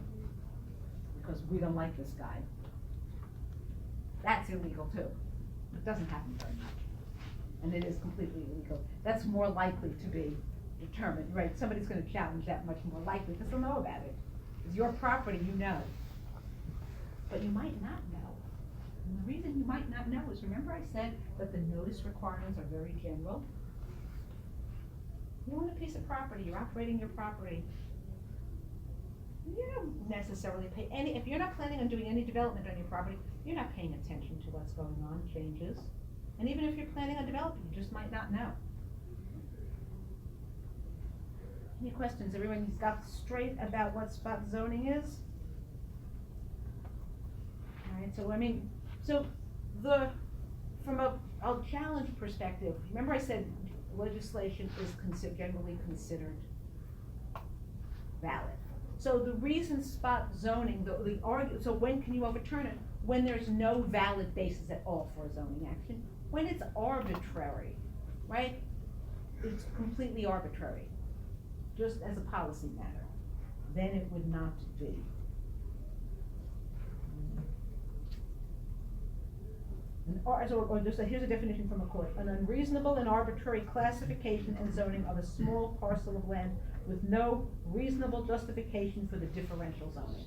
because we don't like this guy. That's illegal too. It doesn't happen very much, and it is completely illegal. That's more likely to be determined, right, somebody's gonna challenge that much more likely, because they'll know about it. It's your property, you know. But you might not know. And the reason you might not know is, remember I said that the notice requirements are very general? You own a piece of property, you're operating your property. You don't necessarily pay any, if you're not planning on doing any development on your property, you're not paying attention to what's going on, changes. And even if you're planning on developing, you just might not know. Any questions? Everyone's got straight about what spot zoning is? Alright, so I mean, so from a challenge perspective, remember I said legislation is generally considered valid. So the reason spot zoning, so when can you overturn it? When there's no valid basis at all for a zoning action. When it's arbitrary, right? It's completely arbitrary, just as a policy matter. Then it would not be. Here's a definition from a court: an unreasonable and arbitrary classification and zoning of a small parcel of land with no reasonable justification for the differential zoning.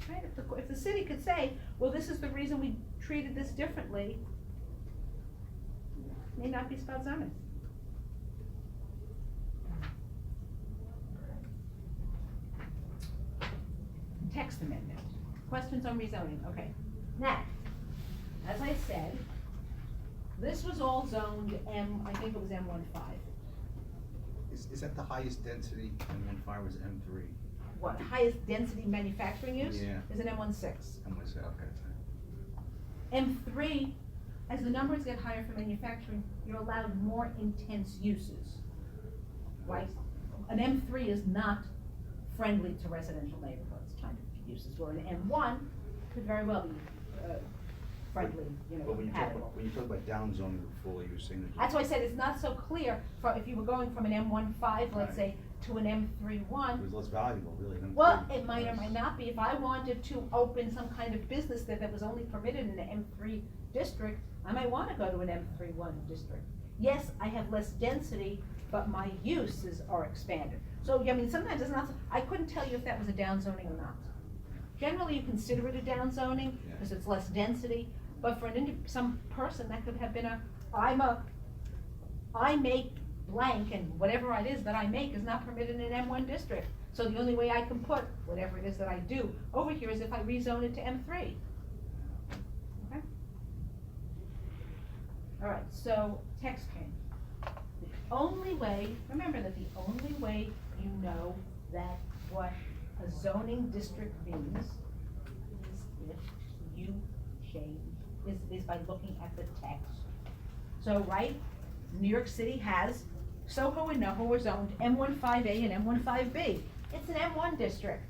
Right? If the city could say, well, this is the reason we treated this differently, it may not be spot zoning. Text amendment. Questions on rezoning? Okay. Now, as I said, this was all zoned I think it was M15. Is that the highest density, M15 was M3? What, highest density manufacturing use? Yeah. Is an M16. I'm gonna say, okay. M3, as the numbers get higher for manufacturing, you're allowed more intense uses, right? An M3 is not friendly to residential neighborhoods, kind of uses, where an M1 could very well be, friendly, But when you talk compatible. about, when you talk about down zoning before, you were saying that. That's why I said it's not so clear, if you were going from an M15, Right. let's say, to an M31. It was less valuable, really, than. Well, it might or might not be. If I wanted to open some kind of business that was only permitted in an M3 district, I might wanna go to an M31 district. Yes, I have less density, but my uses are expanded. So, I mean, sometimes it's not, I couldn't tell you if that was a down zoning or not. Generally, you consider it a down zoning, Yeah. because it's less density, but for some person, that could have been I make blank, and whatever it is that I make is not permitted in an M1 district. So the only way I can put whatever it is that I do over here is if I rezone it to M3. Okay? All right, so text change. The only way, remember that the only way you know that what a zoning district means is if you change, is by looking at the text. So, right, New York City has Soho and NoHo are zoned M15A and M15B. It's an M1 district,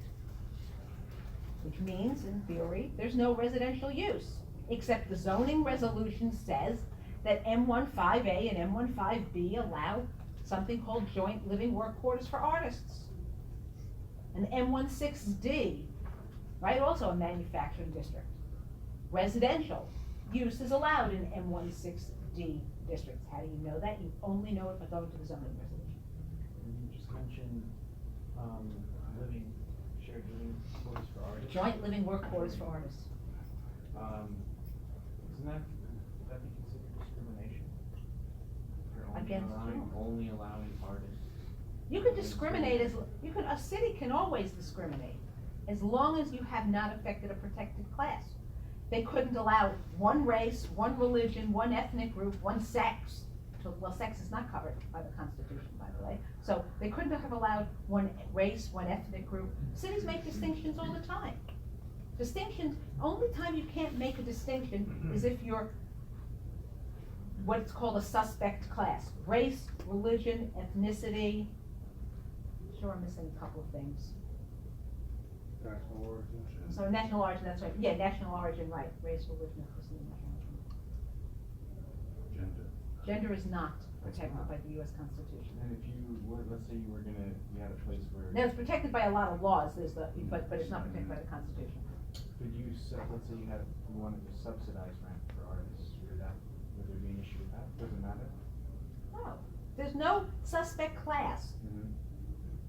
which means, in theory, there's no residential use, except the zoning resolution says that M15A and M15B allow something called joint living work quarters for artists. And M16D, right, also a manufacturing district. Residential use is allowed in M16D districts. How do you know that? You only know it by going to the zoning resolution. And you just mentioned, shared living quarters for artists. Joint living work quarters for artists. Would that be considered discrimination? If you're Against whom? only allowing artists. You could discriminate a city can always discriminate, as long as you have not affected a protected class. They couldn't allow one race, one religion, one ethnic group, one sex. Well, sex is not covered by the Constitution, by the way. So they couldn't have allowed one race, one ethnic group. Cities make distinctions all the time. Distinctions, only time you can't make a distinction is if you're what's called a suspect class. Race, religion, ethnicity. Sure, I'm missing a couple of things. National origin. So national origin, that's right. Yeah, national origin, right. Race, religion, ethnicity, national origin. Gender. Gender is not protected by the US Constitution. And if you were, let's say you had a place where. Now, it's protected by a lot of laws, but it's not protected by the Constitution. Could you, let's say you wanted to subsidize rent for artists, would there be an issue with that? Does it matter? Oh, there's no suspect class, Mhm.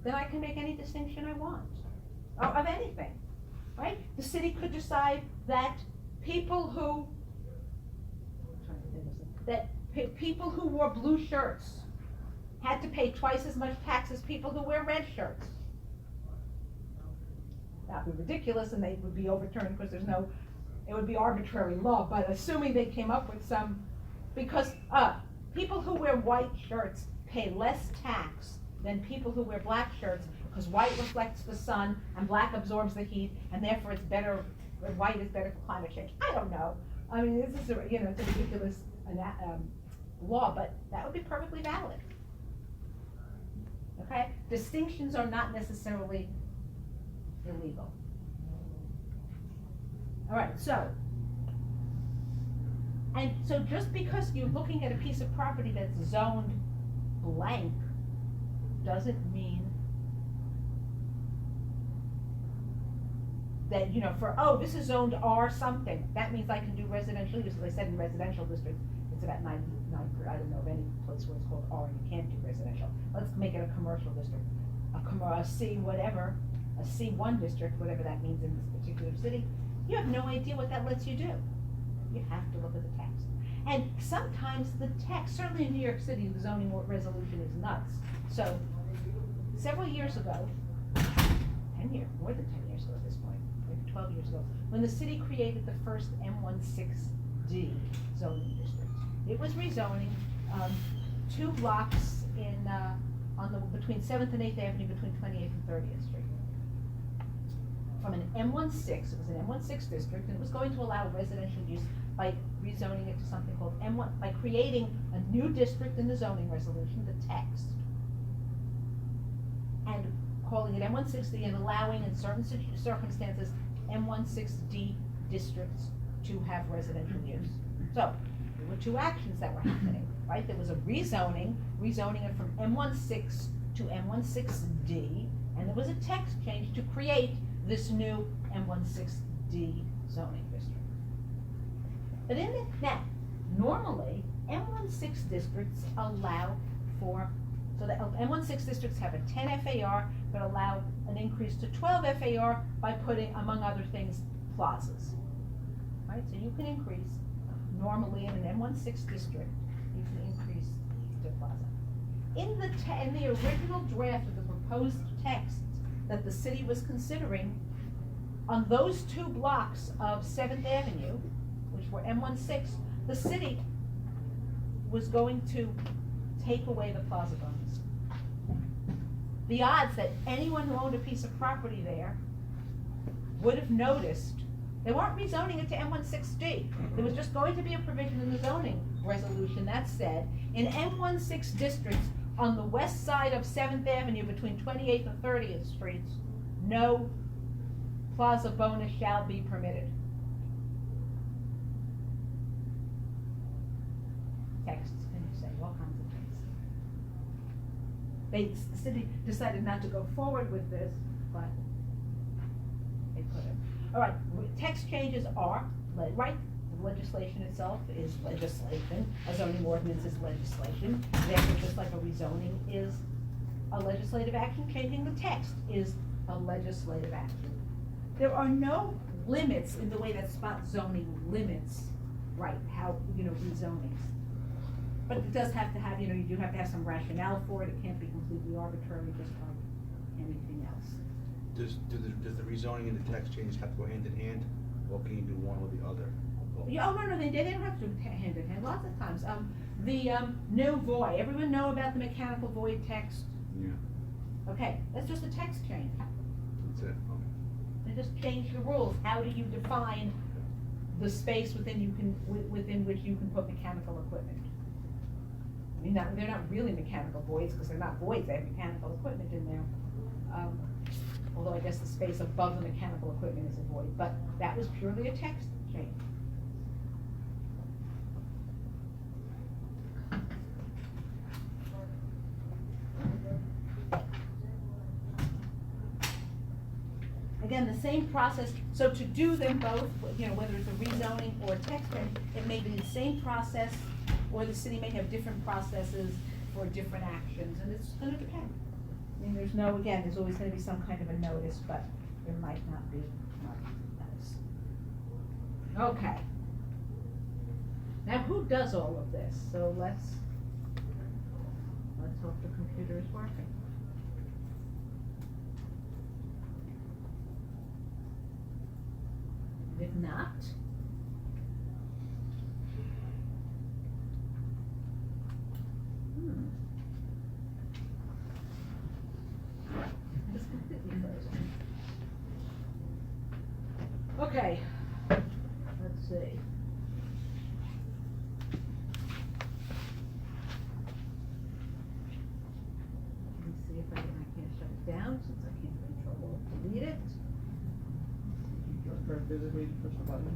then I can make any distinction I want, of anything, right? The city could decide that people who, people who wore blue shirts had to pay twice as much tax as people who wear red shirts. That would be ridiculous and they would be overturned because it would be arbitrary law, but assuming they came up with some, because, people who wear white shirts pay less tax than people who wear black shirts, because white reflects the sun and black absorbs the heat, and therefore it's better, white is better for climate change. I don't know. I mean, this is it's a ridiculous, law, but that would be perfectly valid. Okay? Distinctions are not necessarily illegal. All right, so just because you're looking at a piece of property that's zoned blank doesn't mean that, this is zoned R something, that means I can do residential use. As I said, in residential districts, it's about 99%, I don't know of any place where it's called R and you can't do residential. Let's make it a commercial district, a C whatever, a C1 district, whatever that means in this particular city. You have no idea what that lets you do. You have to look at the text. And sometimes the text, certainly in New York City, the zoning resolution is nuts. So, several years ago, 10 years, more than 10 years ago at this point, maybe 12 years ago, when the city created the first M16D zoning district, it was rezoning 2 blocks between 7th and 8th Avenue, between 28th and 30th Street. From an M16, it was an M16 district, and it was going to allow residential use by rezoning it to something called M1, by creating a new district in the zoning resolution, the text, and calling it M16D and allowing in certain circumstances M16D districts to have residential use. So, there were 2 actions that were happening, right? There was a rezoning it from M16 to M16D, and there was a text change to create this new M16D zoning district. But now, normally, M16 districts allow for, so the M16 districts have a 10 FAR, but allow an increase to 12 FAR by putting, among other things, plazas. Right, so you can increase, normally in an M16 district, you can increase the plaza. In the original draft of the proposed text that the city was considering, on those 2 blocks of 7th Avenue, which were M16, the city was going to take away the plaza bonus. The odds that anyone who owned a piece of property there would have noticed, they weren't rezoning it to M16D. There was just going to be a provision in the zoning resolution that said, in M16 districts on the west side of 7th Avenue between 28th and 30th Streets, no plaza bonus shall be permitted. Texts, can you say, all kinds of things. The city decided not to go forward with this, but they could have. All right, text changes are, right, the legislation itself is legislation, a zoning ordinance is legislation, therefore just like a rezoning is a legislative action, changing the text is a legislative action. There are no limits in the way that spot zoning limits, right, how, rezonings. But it does have to have, you do have to have some rationale for it, it can't be completely arbitrary, just like anything else. Does the rezoning and the text changes have to go hand in hand, or can you do one or the other? Yeah, no, they don't have to do hand in hand, lots of times. No void, everyone know about the mechanical void text? Yeah, Okay, that's just a text change. that's it, okay. They just change the rules, how do you define the space within which you can put mechanical equipment? I mean, they're not really mechanical voids, because they're not voids, they have mechanical equipment in there. Although I guess the space above the mechanical equipment is a void, but that was purely a text change. Again, the same process, so to do them both, whether it's a rezoning or a text change, it may be the same process, or the city may have different processes for different actions, and it's gonna depend. I mean, there's always gonna be some kind of a notice, but there might not be notice. Okay. Now, who does all of this? So let's hope the computer is working. If not, it's completely frozen. Okay, let's see. Let me see if I can't shut it down since I can't control delete it. Just physically push the button.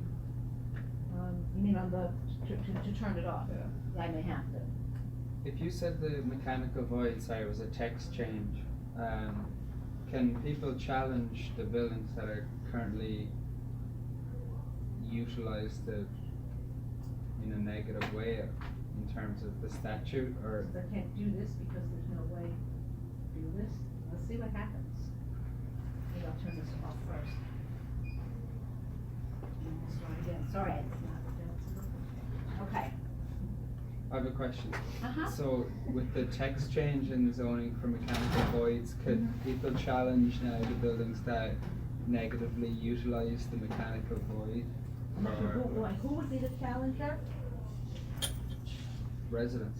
You mean on the, to turn it off? Yeah. I may have to. If you said the mechanical void, sorry, was a text change, can people challenge the buildings that are currently utilized in a negative way in terms of the statute, or? Since I can't do this because there's no way to do this, let's see what happens. Maybe I'll turn this off first. And we'll start again, sorry, I did not, okay. I have a question. Uh-huh. So with the text change in the zoning for mechanical voids, could people challenge now the buildings that negatively utilize the mechanical void? Who would be the challenger? Residents?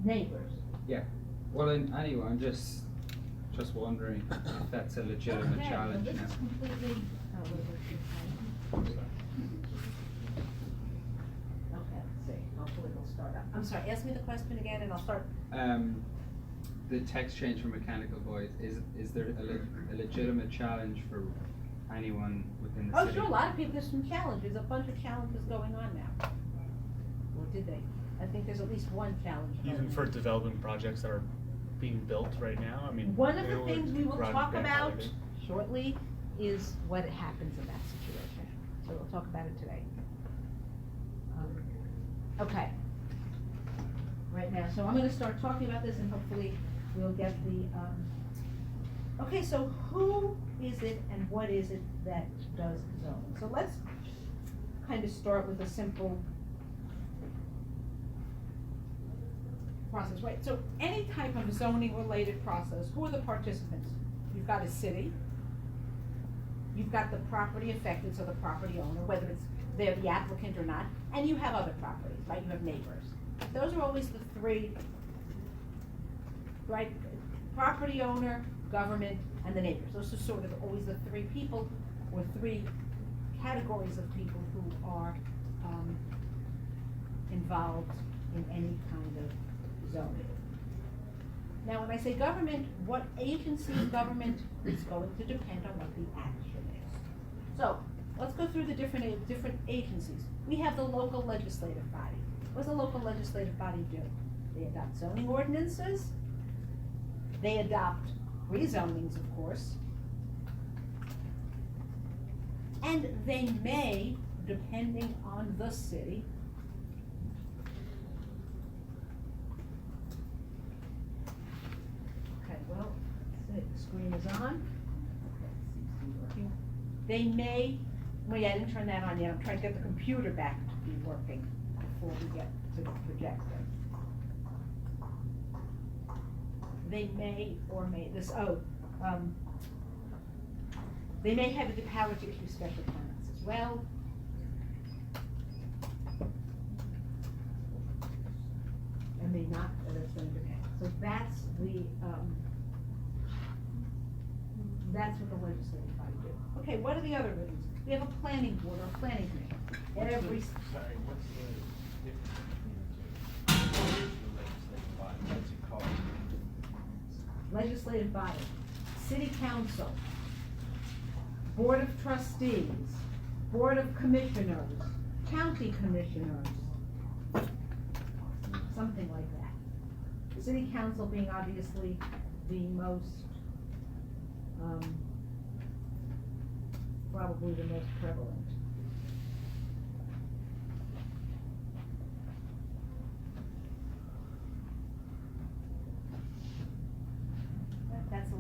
Neighbors. Yeah. Well, anyway, I'm just wondering if that's a legitimate Okay, challenge well, now. this is completely, oh, wait, okay, let's see, hopefully it'll start up. I'm sorry, ask me the question again and I'll start. The text change for mechanical void, is there a legitimate challenge for anyone within the Oh, city? sure, a lot of people, there's some challenges, a bunch of challenges going on now. Or did they? I think there's at least one challenge going Even on. for development projects that are being built right now, I mean. One of they the would things we will run talk about grandfathered. shortly is what happens in that situation. So we'll talk about it today. Okay. Right now, so I'm gonna start talking about this and hopefully we'll get the, okay, so who is it and what is it that does zoning? So let's kind of start with a simple process, right? So any type of zoning related process, who are the participants? You've got a city, you've got the property affected, so the property owner, whether it's they're the applicant or not, and you have other properties, right? You have neighbors. Those are always the three, right? Property owner, government, and the neighbors. Those are sort of always the three people or three categories of people who are involved in any kind of zoning. Now, when I say government, what agency of government is going to depend on what the action is. So, let's go through the different agencies. We have the local legislative body. What does the local legislative body do? They adopt zoning ordinances. They adopt rezonings, of course. And they may, depending on the city, okay, well, let's see, the screen is on. They may, well, yeah, I didn't turn that on yet, I'm trying to get the computer back to be working before we get to the projector. They may or may, they may have the power to issue special permits as well. And may not, that's gonna depend. So that's what the legislative body do. Okay, what are the other rooms? We have a planning board or a planning commission. Every, Sorry, what's the difference between the two? The legislative body, what's it called? legislative body, city council, board of trustees, board of commissioners, county commissioners, something like that. City council being obviously the most, probably the most prevalent.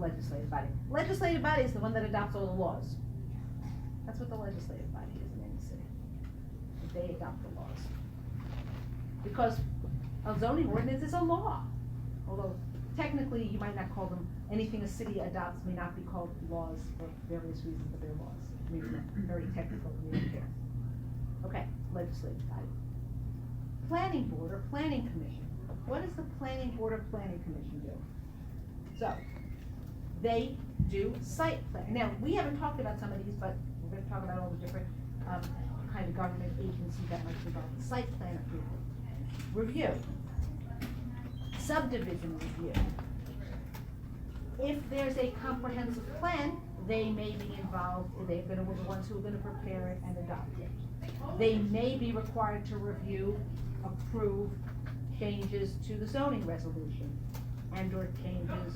legislative body. Legislative body is the one that adopts all the laws. That's what the legislative body is in any city. They adopt the laws. Because a zoning ordinance is a law. Although technically you might not call them, anything a city adopts may not be called laws for various reasons, but they're laws. I mean, very technical, we don't care. Okay, legislative body. Planning board or planning commission. What does the planning board or planning commission do? So, they do site plan. Now, we haven't talked about some of these, but we're gonna talk about all the different, kind of government agencies that might be involved in site plan approval. Review. Subdivision review. If there's a comprehensive plan, they may be involved, they're gonna be the ones who are gonna prepare it and adopt it. They may be required to review, approve changes to the zoning resolution and or changes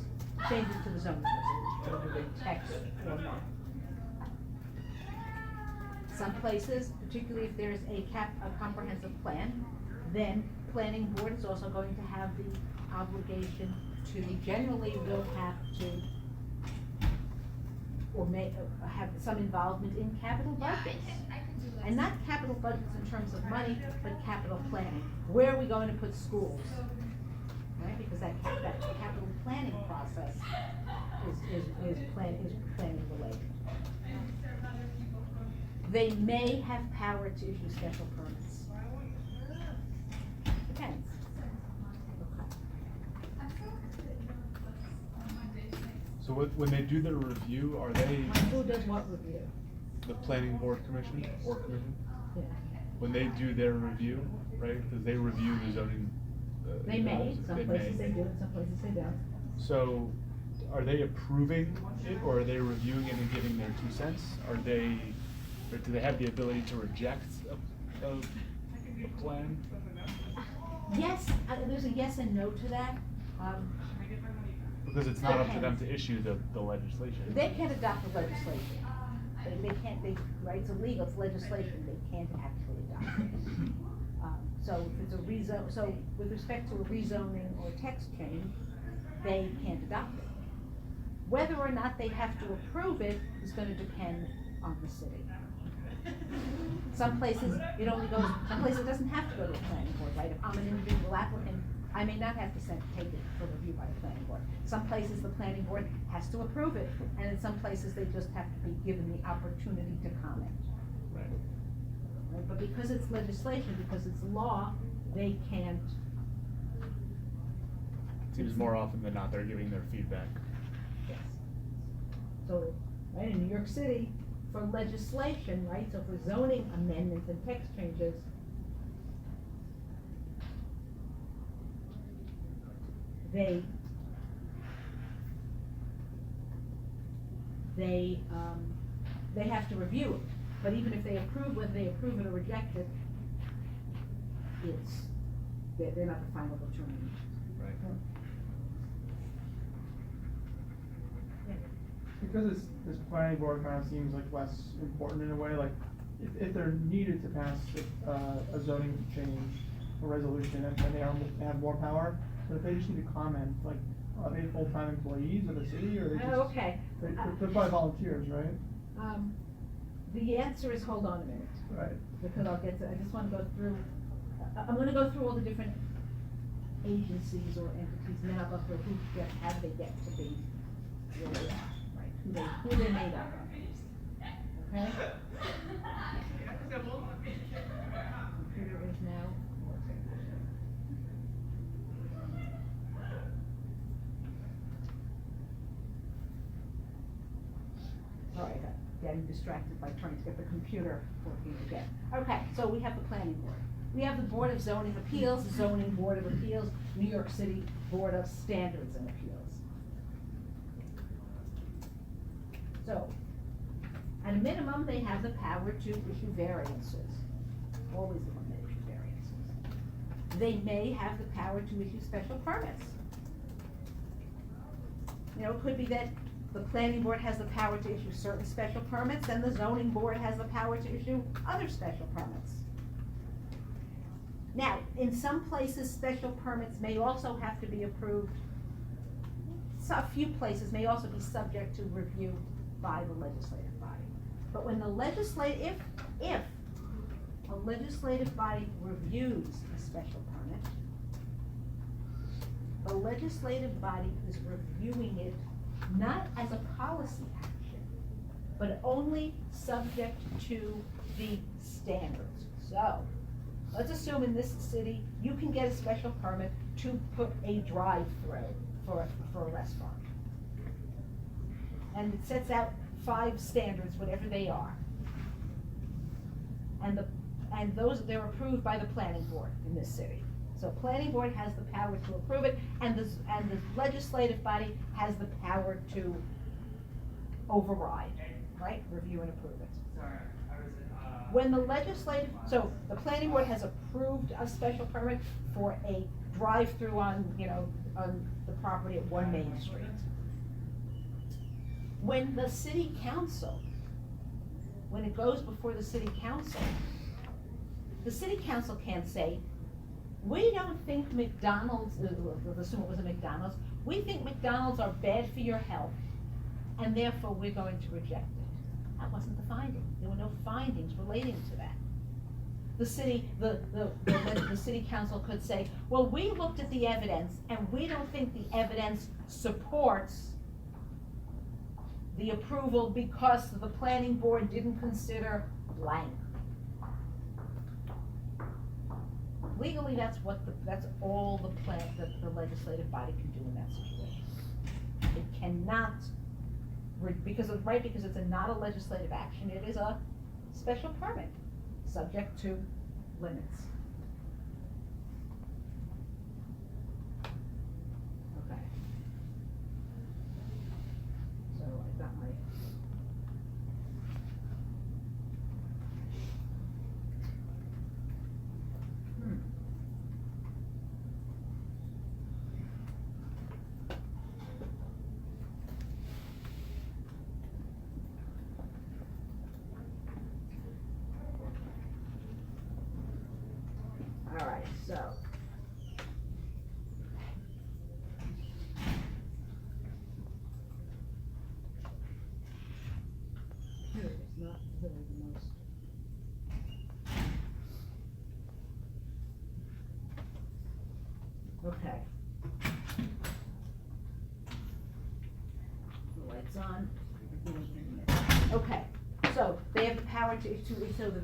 to the zoning resolution, whether they're text or not. Some places, particularly if there's a comprehensive plan, then planning board is also going to have the obligation to, generally will have to, or may have some involvement in capital budgets. And not capital budgets in terms of money, but capital planning. Where are we going to put schools? Right, because that capital planning process is planning related. They may have power to issue special permits. Depends. So when they do their review, are they Who does what review? the planning board commission or commission? Yeah. When they do their review, right, because they review the zoning. They may, some They places may. they do, and some places they don't. So, are they approving it, or are they reviewing it and giving their 2 cents? Or do they have the ability to reject a plan? Yes, there's a yes and no to that. Because it's not up to them to issue the legislation. They can't adopt the legislation. They can't, right, it's illegal, it's legislation, they can't actually adopt it. So if it's a so with respect to a rezoning or text change, they can't adopt it. Whether or not they have to approve it is gonna depend on the city. Some places, it only goes, some places it doesn't have to go to the planning board, right? If I'm an individual applicant, I may not have to take it for review by the planning board. Some places the planning board has to approve it, and in some places they just have to be given the opportunity to comment. Right. Right? But because it's legislation, because it's law, they can't. Seems more often than not, they're giving their feedback. Yes. So, right, in New York City, for legislation, right, so for zoning amendments and text changes, they have to review it, but even if they approve, whether they approve it or reject it, they're not the final determinant. Right. Because this planning board kind of seems like less important in a way, like, if they're needed to pass a zoning change or resolution, and they have more power, but if they just need to comment, like, are they full-time employees of the city, or are they just? Okay. They're probably volunteers, right? The answer is, hold on a minute. Right. Because I'll get to, I just wanna go through, I'm gonna go through all the different agencies or entities, and then I'll go through how they get to be where they are, right, who they made up of. Okay? Computer is now. All right, getting distracted by trying to get the computer working again. Okay, so we have the planning board. We have the Board of Zoning Appeals, Zoning Board of Appeals, New York City Board of Standards and Appeals. So, at a minimum, they have the power to issue variances. Always the one that issue variances. They may have the power to issue special permits. You know, it could be that the planning board has the power to issue certain special permits, and the zoning board has the power to issue other special permits. Now, in some places, special permits may also have to be approved a few places may also be subject to review by the legislative body. But when the if a legislative body reviews a special permit, the legislative body is reviewing it not as a policy action, but only subject to the standards. So, let's assume in this city, you can get a special permit to put a drive-through for a restaurant. And it sets out 5 standards, whatever they are. And those, they're approved by the planning board in this city. So planning board has the power to approve it, and the legislative body has the power to override, right? Review and approve it. When the legislative, so the planning board has approved a special permit for a drive-through on the property at 1 Main Street. When the city council, when it goes before the city council can't say, we don't think McDonald's, we'll assume it was a McDonald's, we think McDonald's are bad for your health, and therefore we're going to reject it. That wasn't the finding. There were no findings relating to that. The city council could say, well, we looked at the evidence, and we don't think the evidence supports the approval because the planning board didn't consider blank. Legally, that's all the legislative body can do in that situation. It cannot, because it's not a legislative action, it is a special permit, subject to limits. Okay. So I've got my. All right, so. Here it is, not really the most. Okay. The lights on. Okay, so they have the power so the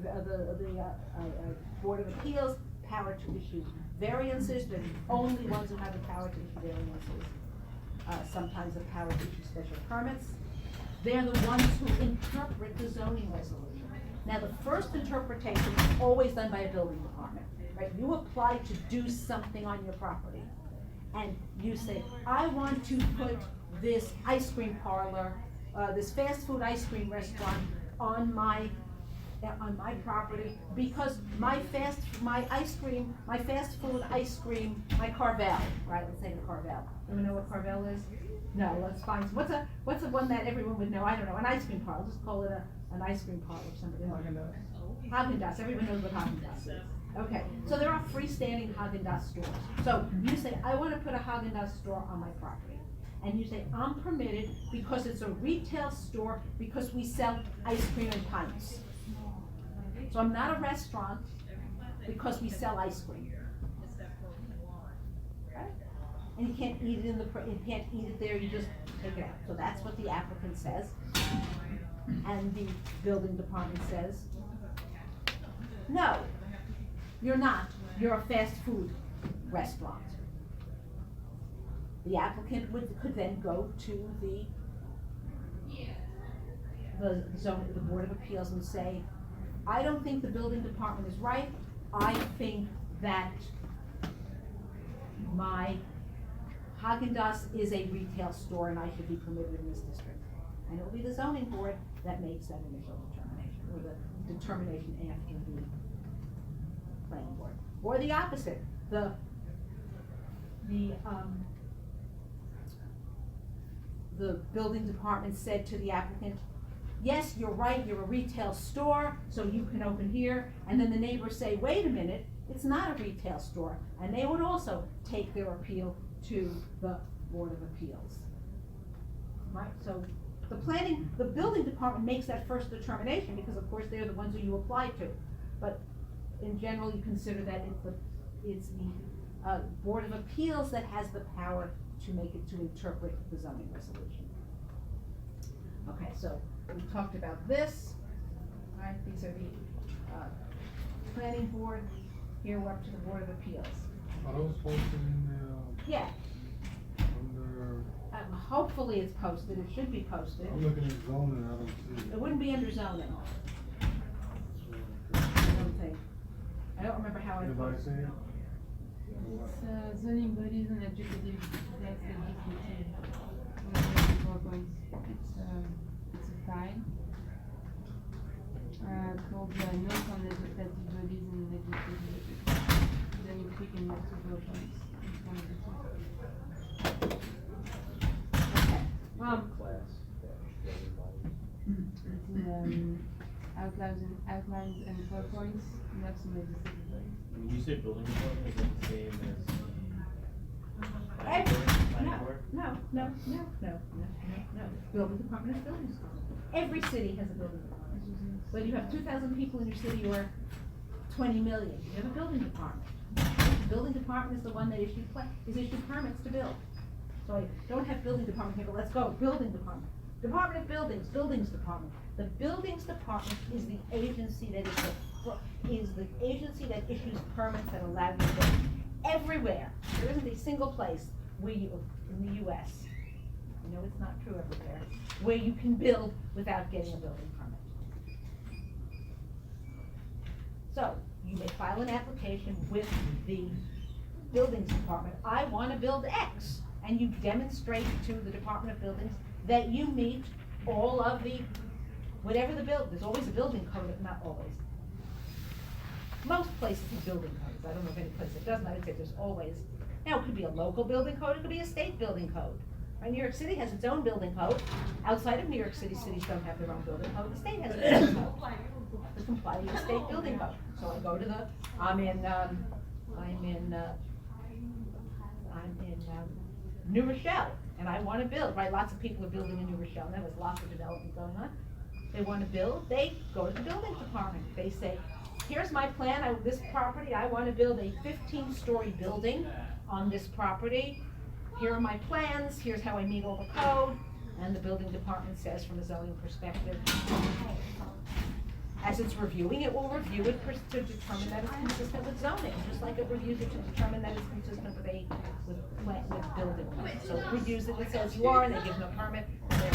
Board of Appeals, power to issue variances, they're the only ones who have the power to issue variances. Sometimes the power to issue special permits. They're the ones who interpret the zoning resolution. Now, the first interpretation is always done by a building department, right? You apply to do something on your property, and you say, I want to put this ice cream parlor, this fast food ice cream restaurant on my property, because my fast food ice cream, my Carvel, right, let's say the Carvel. Anyone know what Carvel is? No, let's find, what's the one that everyone would know? I don't know, an ice cream parlor, just call it an ice cream parlor or something. Haagen-Dazs, everyone knows what Haagen-Dazs is. Okay, so there are freestanding Haagen-Dazs stores. So you say, I wanna put a Haagen-Dazs store on my property. And you say, I'm permitted because it's a retail store, because we sell ice cream and pints. So I'm not a restaurant because we sell ice cream. Right? And you can't eat it you can't eat it there, you just take it out. So that's what the applicant says. And the building department says, no, you're not. You're a fast food restaurant. The applicant could then go to the Board of Appeals and say, I don't think the building department is right. I think that my Haagen-Dazs is a retail store and I should be permitted in this district. And it will be the zoning board that makes that initial determination, or the determination after the planning board. Or the opposite, the building department said to the applicant, yes, you're right, you're a retail store, so you can open here. And then the neighbors say, wait a minute, it's not a retail store. And they would also take their appeal to the Board of Appeals. right? So the building department makes that first determination, because of course they're the ones who you apply to. But in general, you consider that it's the Board of Appeals that has the power to make it, to interpret the zoning resolution. Okay, so we talked about this, all right, these are the, planning board, here we're up to the Board of Appeals. Are those posted in Yeah, under, hopefully it's posted, it should be posted, I'm looking at zoning, I don't see it it. wouldn't be under zoning, I don't think. I don't remember how I Anybody posted see it. it? It's zoning bodies and educative, that's legislative. 4 points. It's a file. Called notes on legislative bodies and legislative. Then you click and you have to vote on it. It's one of the two. Okay, It's outlines and 4 points, and that's some legislative bodies. When you say building department, is that the same as? No, no. Building department is building department. Every city has a building department. Whether you have 2,000 people in your city or 20 million, you have a building department. The building department is the one that issues permits to build. So I don't have building department here, but let's go, building department. Department of Buildings, Buildings Department. The Buildings Department is the agency that issues permits that allow you to build. Everywhere, there isn't a single place where you, in the US, I know it's not true everywhere, where you can build without getting a building permit. So, you may file an application with the Buildings Department, I wanna build X, and you demonstrate to the Department of Buildings that you meet all of the, whatever the there's always a building code, not always. Most places have building codes, I don't know of any place that doesn't, I would say there's always. Now, it could be a local building code, it could be a state building code. Right, New York City has its own building code, outside of New York City, cities don't have their own building code, the state has its own code. To comply with the state building code, so I go to the, I'm in New Rochelle, and I wanna build, right, lots of people are building in New Rochelle, and there was lots of development going on. They wanna build, they go to the building department, they say, here's my plan, this property, I wanna build a 15-story building on this property. Here are my plans, here's how I meet all the code, and the building department says from a zoning perspective, as it's reviewing, it will review it to determine that it's consistent with zoning, just like it reviews it to determine that it's consistent with building plans. So it reviews it, it says you are, and they give them a permit, and their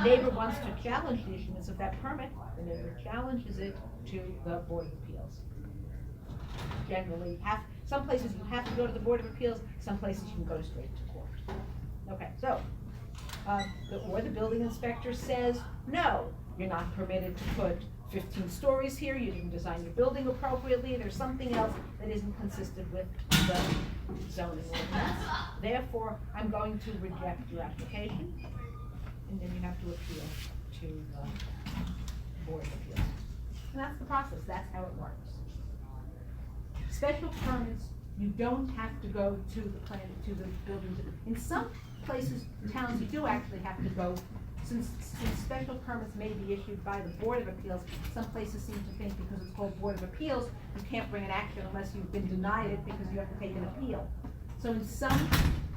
neighbor wants to challenge the issuance of that permit, the neighbor challenges it to the Board of Appeals. Generally, some places you have to go to the Board of Appeals, some places you can go straight to court. Okay, so, or the building inspector says, no, you're not permitted to put 15 stories here, you didn't design your building appropriately, there's something else that isn't consistent with the zoning ordinance. Therefore, I'm going to reject your application, and then you have to appeal to the Board of Appeals. And that's the process, that's how it works. Special permits, you don't have to go to the building. In some places, towns, you do actually have to go, since special permits may be issued by the Board of Appeals, some places seem to think because it's called Board of Appeals, you can't bring an action unless you've been denied it because you have to take an appeal. So in some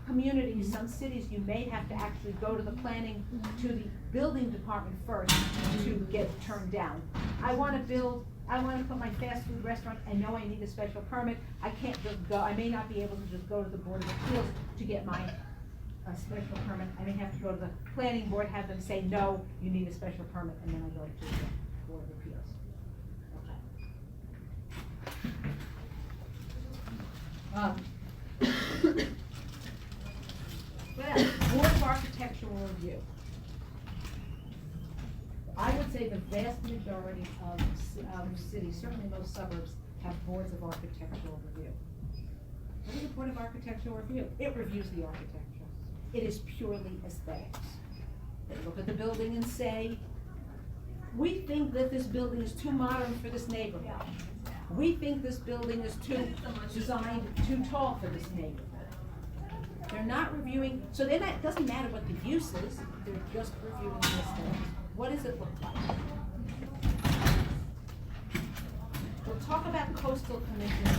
communities, some cities, you may have to actually go to the the building department first to get it turned down. I wanna put my fast food restaurant, I know I need a special permit, I can't just go, I may not be able to just go to the Board of Appeals to get my special permit, I may have to go to the planning board, have them say, no, you need a special permit, and then I go to the Board of Appeals. Okay. What else? Board of Architectural Review. I would say the vast majority of cities, certainly most suburbs, have boards of architectural review. What is a Board of Architectural Review? It reviews the architecture. It is purely aesthetics. They look at the building and say, we think that this building is too modern for this neighborhood. We think this building is designed too tall for this neighborhood. They're not reviewing, so they're not, it doesn't matter what the use is, they're just reviewing the aesthetics. What does it look like? We'll talk about coastal commissions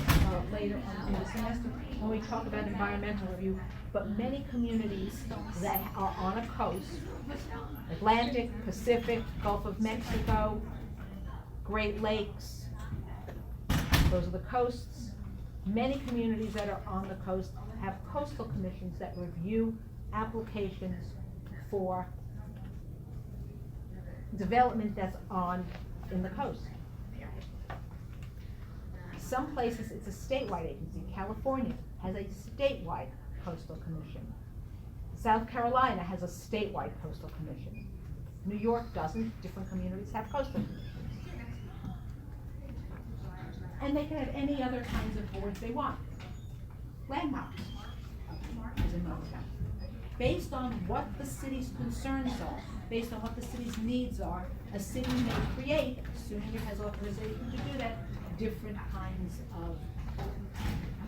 later on in the semester when we talk about environmental review, but many communities that are on a coast, Atlantic, Pacific, Gulf of Mexico, Great Lakes, those are the coasts. Many communities that are on the coast have coastal commissions that review applications for development that's in the coast. Some places it's a statewide agency. California has a statewide coastal commission. South Carolina has a statewide coastal commission. New York doesn't. Different communities have coastal commissions. And they can have any other kinds of boards they want. Landmarks is another one. Based on what the city's concerns are, based on what the city's needs are, a city may create, assuming it has authorization to do that, different kinds of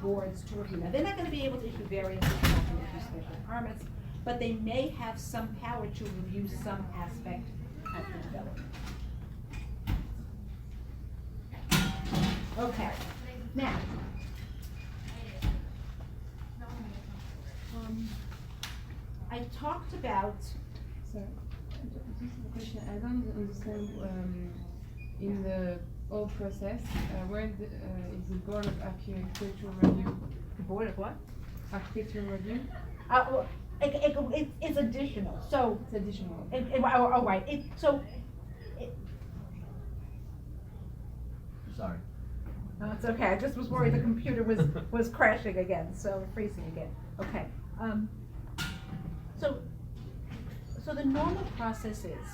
boards to review. Now, they're not gonna be able to issue variances, they're not gonna issue special permits, but they may have some power to review some aspect of the development. Okay, now, I talked about, So, just a question, I don't understand, in the whole process, where is the Board of Architectural Review? the board of what? Architectural Review, Well, it's additional, so, it's additional. oh, right, Sorry. no, it's okay, I just was worried the computer was crashing again, so freezing again, okay. So the normal process is,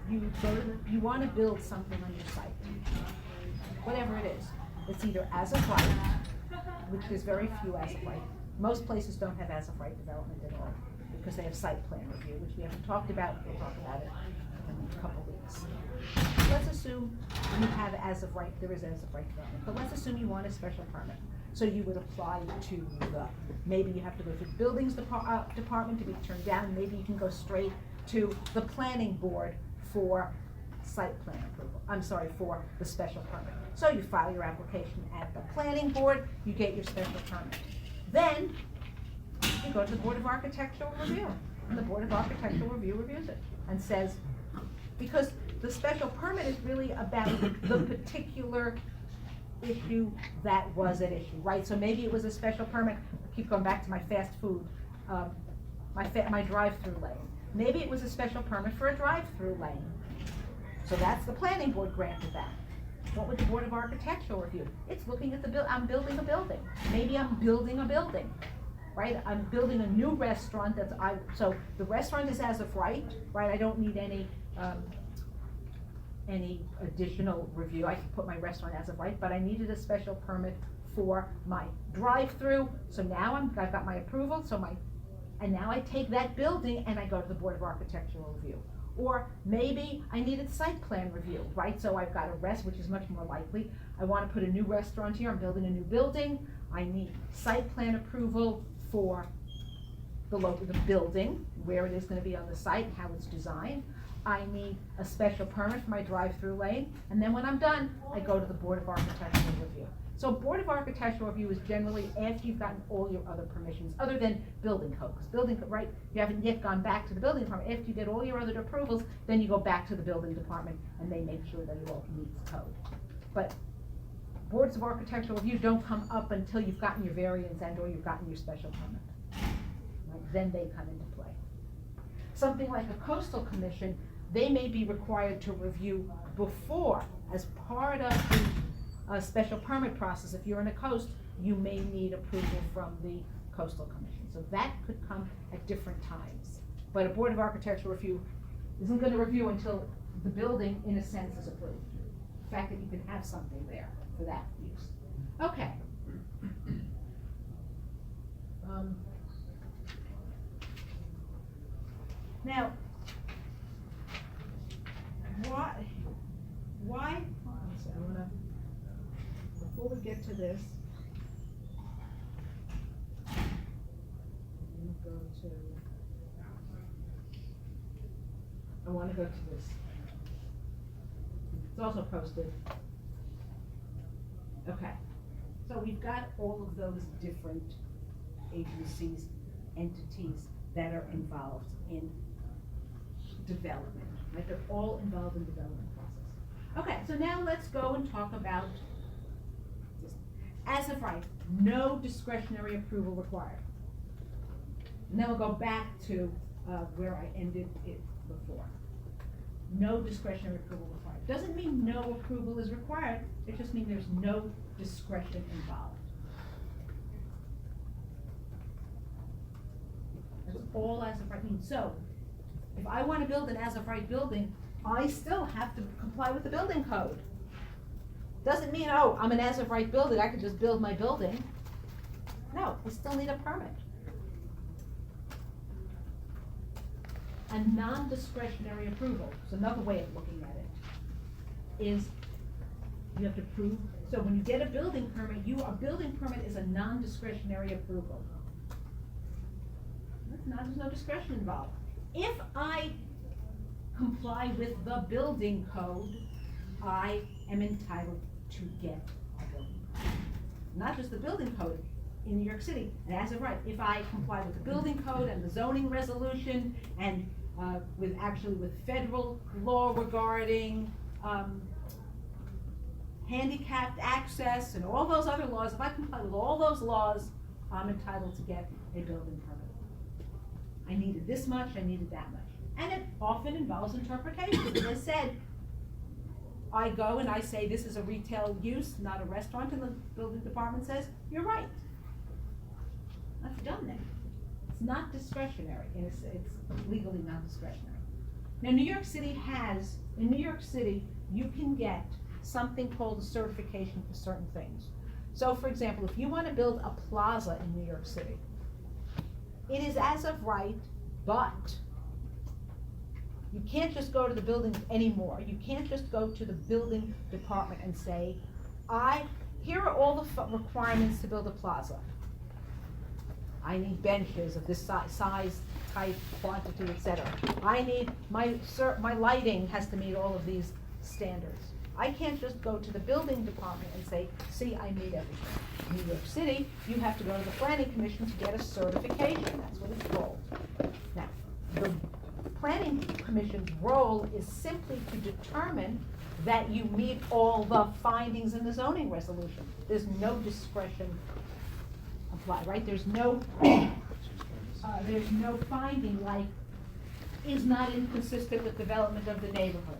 you wanna build something on your site, whatever it is. It's either as of right, which there's very few as of right. Most places don't have as of right development at all, because they have site plan review, which we haven't talked about, we'll talk about it in a couple weeks. Let's assume you have as of right, there is as of right development, but let's assume you want a special permit. So you would apply to maybe you have to go to the buildings department to be turned down, maybe you can go straight to the planning board for site plan approval, for the special permit. So you file your application at the planning board, you get your special permit. Then, you go to the Board of Architectural Review, and the Board of Architectural Review reviews it, and says, because the special permit is really about the particular issue that was at issue, right? So maybe it was a special permit, I keep going back to my fast food, my drive-through lane. Maybe it was a special permit for a drive-through lane. So that's the planning board granted that. What would the Board of Architectural review? It's looking at I'm building a building. Maybe I'm building a building, right? I'm building a new restaurant so the restaurant is as of right? I don't need any additional review. I can put my restaurant as of right, but I needed a special permit for my drive-through. So now I've got my approval, and now I take that building and I go to the Board of Architectural Review. Or maybe I needed site plan review, right? So I've got which is much more likely. I wanna put a new restaurant here, I'm building a new building. I need site plan approval for the building, where it is gonna be on the site, how it's designed. I need a special permit for my drive-through lane, and then when I'm done, I go to the Board of Architectural Review. So Board of Architectural Review is generally after you've gotten all your other permissions, other than building code, because building code, right, you haven't yet gone back to the building department. After you get all your other approvals, then you go back to the building department, and they make sure that it all meets code. But Boards of Architectural Review don't come up until you've gotten your variance and/or you've gotten your special permit. Right? Then they come into play. Something like a coastal commission, they may be required to review before, as part of the special permit process. If you're in a coast, you may need approval from the coastal commission. So that could come at different times. But a Board of Architectural Review isn't gonna review until the building, in a sense, is approved. The fact that you can have something there for that use. Okay. Now, why, before we get to this, to, I wanna go to this. It's also posted. Okay, so we've got all of those different agencies, entities that are involved in development, right? They're all involved in the development process. Okay, so now let's go and talk about this. As of right, no discretionary approval required. And then we'll go back to where I ended it before. No discretionary approval required. Doesn't mean no approval is required, it just means there's no discretion involved. That's all as of right means. So, if I wanna build an as of right building, I still have to comply with the building code. Doesn't mean, oh, I'm an as of right building, I can just build my building. No, I still need a permit. A non-discretionary approval, so another way of looking at it, is you have to prove, so when you get a building permit, a building permit is a non-discretionary approval. There's no discretion involved. If I comply with the building code, I am entitled to get a building permit. Not just the building code in New York City, and as of right, if I comply with the building code and the zoning resolution and with federal law regarding handicapped access and all those other laws, if I comply with all those laws, I'm entitled to get a building permit. I needed this much, I needed that much. And it often involves interpretation. As I said, I go and I say this is a retail use, not a restaurant, and the building department says, you're right. I've done that. It's not discretionary, and it's legally not discretionary. Now, New York City in New York City, you can get something called a certification for certain things. So, for example, if you want to build a plaza in New York City, it is as of right, but you can't just go to the building anymore. You can't just go to the building department and say, here are all the requirements to build a plaza. I need benches of this size, type, quantity, etc. I need, my lighting has to meet all of these standards. I can't just go to the building department and say, see, I meet everything. In New York City, you have to go to the planning commission to get a certification, that's what it's called. Now, the planning commission's role is simply to determine that you meet all the findings in the zoning resolution. There's no discretion applied, right? There's no finding like, is not inconsistent with development of the neighborhood,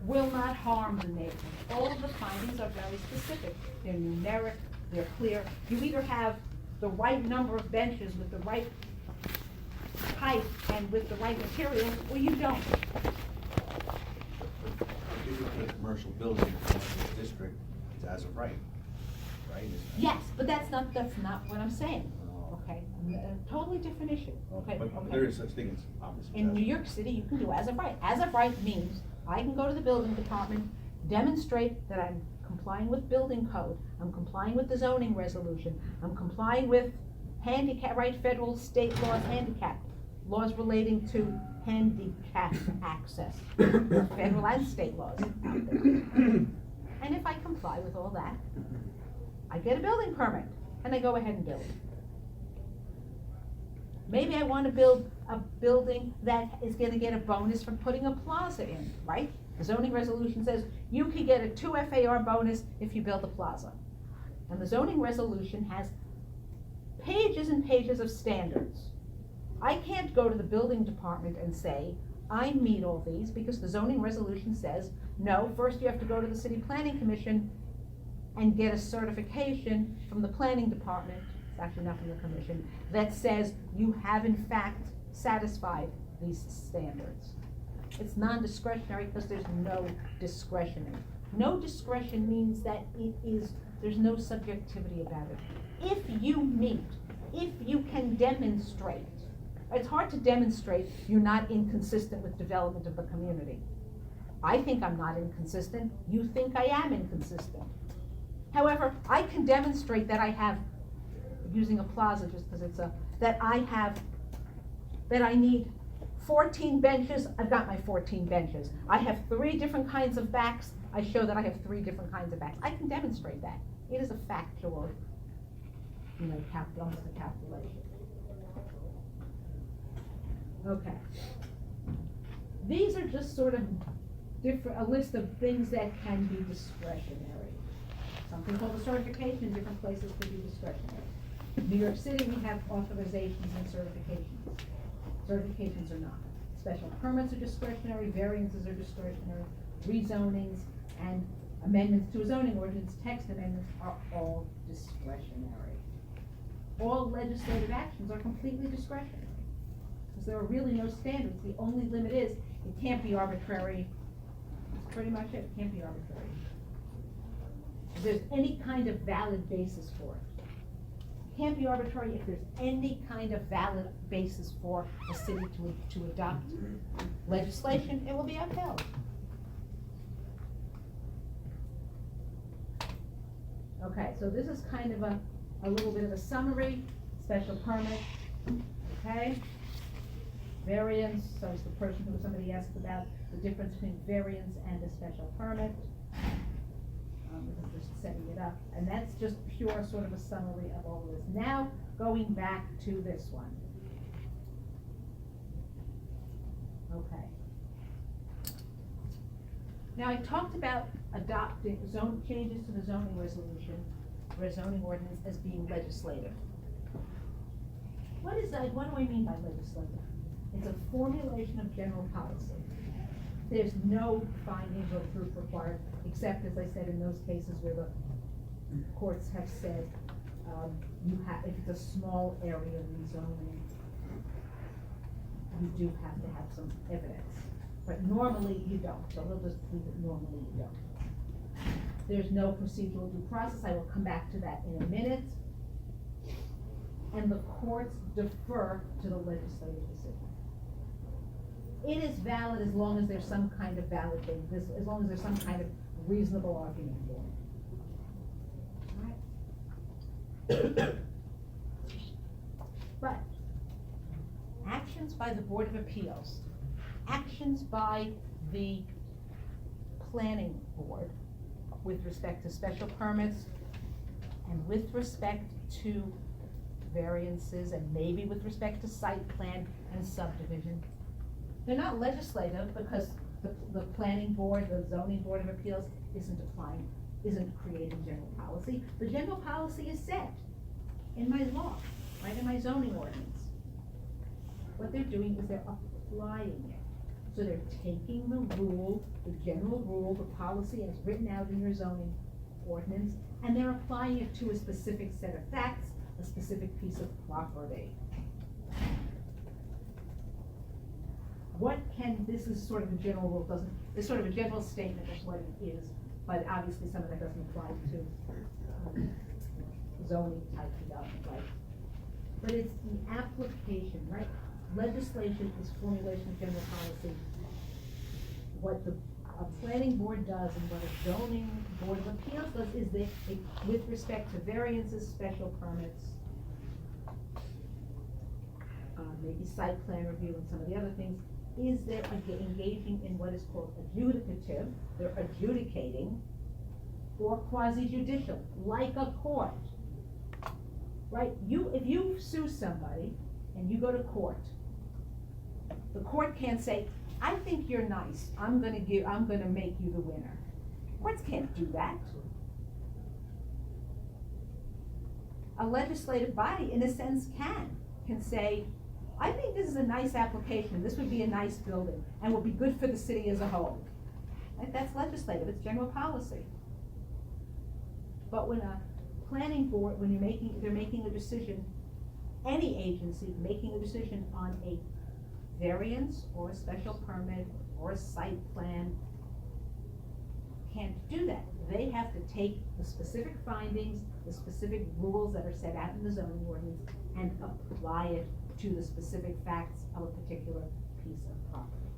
will not harm the neighborhood. All of the findings are very specific. They're numeric, they're clear. You either have the right number of benches with the right height and with the right material, or you don't. If you put a commercial building in a commercial district, it's as of right, right? Yes, but that's not what I'm saying, okay? A totally different issue, okay? But Okay. there is such thing as opposite. In New York City, you can do as of right. As of right means I can go to the building department, demonstrate that I'm complying with building code, I'm complying with the zoning resolution, I'm complying with federal, state laws, handicap, laws relating to handicap access, federal and state laws out there. And if I comply with all that, I get a building permit, and I go ahead and build. Maybe I want to build a building that is gonna get a bonus from putting a plaza in, right? The zoning resolution says you can get a 2 FAR bonus if you build a plaza. And the zoning resolution has pages and pages of standards. I can't go to the building department and say, I meet all these, because the zoning resolution says, no, first you have to go to the city planning commission and get a certification from the planning department, it's actually not from the commission, that says you have in fact satisfied these standards. It's non-discretionary because there's no discretion in it. No discretion means that there's no subjectivity about it. If you meet, if you can demonstrate, it's hard to demonstrate you're not inconsistent with development of the community. I think I'm not inconsistent, you think I am inconsistent. However, I can demonstrate that I have, using a plaza just because that I have that I need 14 benches, I've got my 14 benches. I have 3 different kinds of backs, I show that I have 3 different kinds of backs. I can demonstrate that. It is a factual, almost a calculation. Okay. These are just sort of a list of things that can be discretionary. Something called a certification in different places could be discretionary. New York City, we have authorizations and certifications. Certifications are not. Special permits are discretionary, variances are discretionary, rezonings and amendments to a zoning ordinance, text amendments are all discretionary. All legislative actions are completely discretionary. Because there are really no standards. The only limit is, it can't be arbitrary. That's pretty much it. It can't be arbitrary. If there's any kind of valid basis for it. It can't be arbitrary if there's any kind of valid basis for a city to adopt legislation, it will be upheld. Okay, so this is kind of a little bit of a summary, special permit, okay? Variance, so it's the person who somebody asked about the difference between variance and a special permit. This is just setting it up, and that's just pure sort of a summary of all of this. Now, going back to this one. Okay. Now, I talked about adopting changes to the zoning resolution, or zoning ordinance as being legislative. What do I mean by legislative? It's a formulation of general policy. There's no findings or proof required, except, as I said, in those cases where the courts have said, if it's a small area rezoning, you do have to have some evidence. But normally you don't, so we'll just leave it normally you don't. There's no procedural due process, I will come back to that in a minute. And the courts defer to the legislative decision. It is valid as long as there's some kind of valid thing, as long as there's some kind of reasonable argument for it. Alright? But actions by the Board of Appeals, actions by the planning board with respect to special permits and with respect to variances and maybe with respect to site plan and subdivision, they're not legislative because the planning board, the zoning board of appeals isn't creating general policy. The general policy is set in my law, right, in my zoning ordinance. What they're doing is they're applying it. So they're taking the rule, the general rule, the policy as written out in your zoning ordinance, and they're applying it to a specific set of facts, a specific piece of property. This is sort of a general rule, it's sort of a general statement of what it is, but obviously some of that doesn't apply to zoning type development, right? But it's the application, right? Legislation is formulation of general policy. What a planning board does and what a zoning board of appeals does is with respect to variances, special permits, maybe site plan review and some of the other things, is they're engaging in what is called adjudicative, they're adjudicating, or quasi-judicial, like a court. Right? If you sue somebody and you go to court, the court can't say, I think you're nice, I'm gonna make you the winner. Courts can't do that. A legislative body, in a sense, can say, I think this is a nice application, this would be a nice building, and will be good for the city as a whole. Right? That's legislative, it's general policy. But when a planning board, they're making a decision, any agency making a decision on a variance or a special permit or a site plan, can't do that. They have to take the specific findings, the specific rules that are set out in the zoning ordinance, and apply it to the specific facts of a particular piece of property.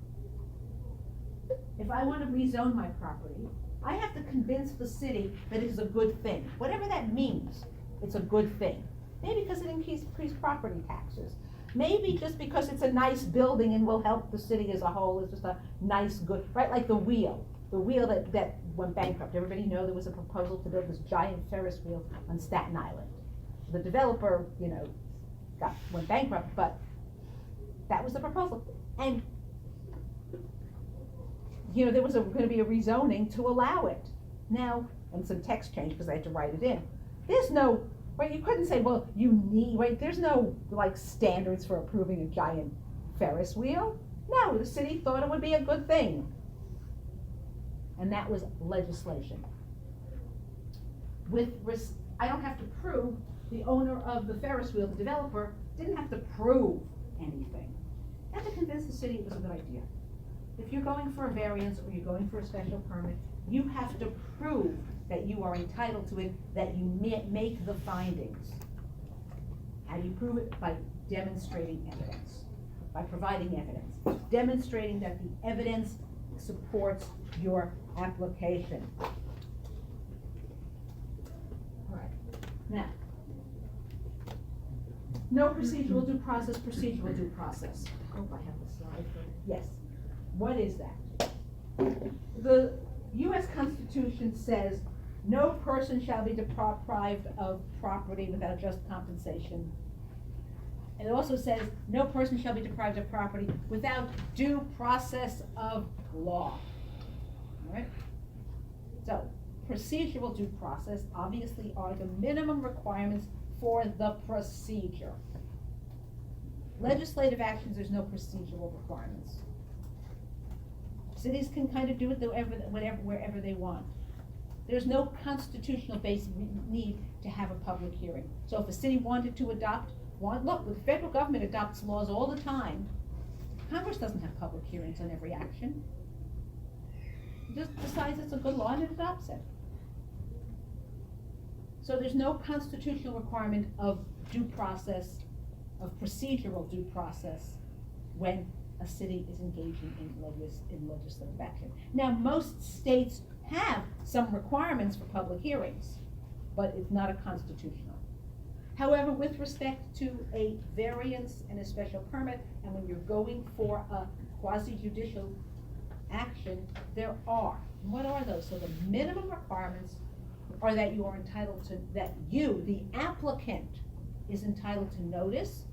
If I want to rezone my property, I have to convince the city that it is a good thing. Whatever that means, it's a good thing. Maybe because it increased property taxes. Maybe just because it's a nice building and will help the city as a whole, it's just a nice, good, right, like the wheel that went bankrupt. Everybody know there was a proposal to build this giant Ferris wheel on Staten Island. The developer, went bankrupt, but that was the proposal. And, there was gonna be a rezoning to allow it. Now, and some text change, because I had to write it in. There's no, right, you couldn't say, well, there's no, standards for approving a giant Ferris wheel. No, the city thought it would be a good thing. And that was legislation. I don't have to prove, the owner of the Ferris wheel, the developer, didn't have to prove anything. I had to convince the city it was a good idea. If you're going for a variance or you're going for a special permit, you have to prove that you are entitled to it, that you make the findings. How do you prove it? By demonstrating evidence, by providing evidence, demonstrating that the evidence supports your application. All right, now, no procedural due process, procedural due process. I hope I have the slide for it. Yes. What is that? The U.S. Constitution says no person shall be deprived of property without just compensation. And it also says no person shall be deprived of property without due process of law. All right? So, procedural due process obviously are the minimum requirements for the procedure. Legislative actions, there's no procedural requirements. Cities can kind of do it wherever they want. There's no constitutional base need to have a public hearing. So if a city wanted to look, the federal government adopts laws all the time. Congress doesn't have public hearings on every action. It just decides it's a good law and it adopts it. So there's no constitutional requirement of due process, of procedural due process, when a city is engaging in legislative action. Now, most states have some requirements for public hearings, but it's not a constitutional. However, with respect to a variance and a special permit, and when you're going for a quasi-judicial action, there are. What are those? So the minimum requirements are that you are entitled to, that you, the applicant, is entitled to notice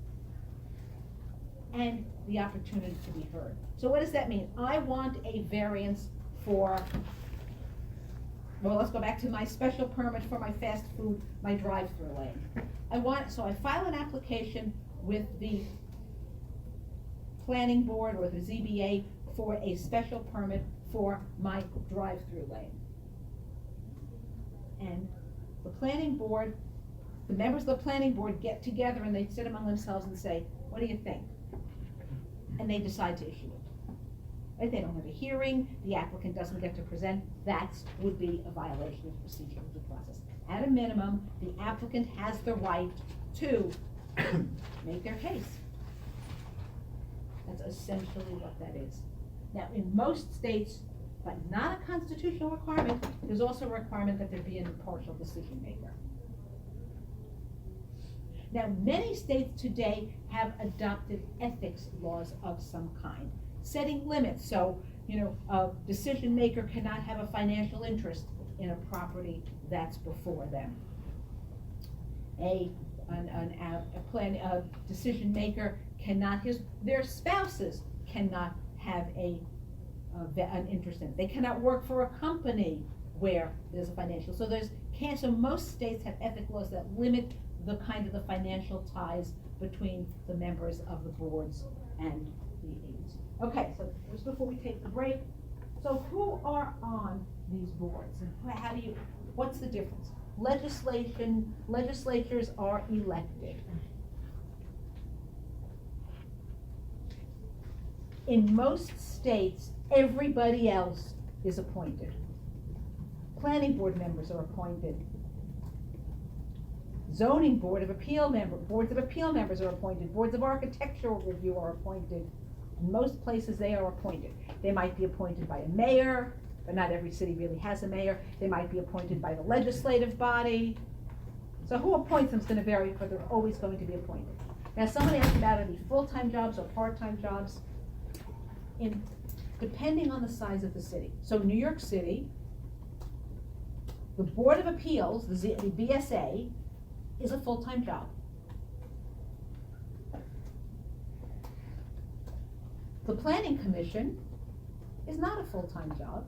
and the opportunity to be heard. So what does that mean? I want a variance for, well, let's go back to my special permit for my fast food, my drive-through lane. So I file an application with the planning board or the ZBA for a special permit for my drive-through lane. And the planning board, the members of the planning board get together and they sit among themselves and say, what do you think? And they decide to issue it. Right? They don't have a hearing, the applicant doesn't get to present, that would be a violation of procedural due process. At a minimum, the applicant has the right to make their case. That's essentially what that is. Now, in most states, but not a constitutional requirement, there's also a requirement that there be an impartial decision maker. Now, many states today have adopted ethics laws of some kind, setting limits. So, a decision maker cannot have a financial interest in a property that's before them. A decision maker cannot, their spouses cannot have an interest in it. They cannot work for a company where there's a financial. So so most states have ethics laws that limit the kind of the financial ties between the members of the boards and the agency. Okay, so just before we take the break, so who are on these boards and what's the difference? Legislatures are elected. In most states, everybody else is appointed. Planning board members are appointed. Zoning boards of appeal members are appointed. Boards of architectural review are appointed. In most places, they are appointed. They might be appointed by a mayor, but not every city really has a mayor. They might be appointed by the legislative body. So who appoints them is going to vary, but they're always going to be appointed. Now, somebody asked about any full-time jobs or part-time jobs. Depending on the size of the city. So New York City, the Board of Appeals, the BSA, is a full-time job. The Planning Commission is not a full-time job.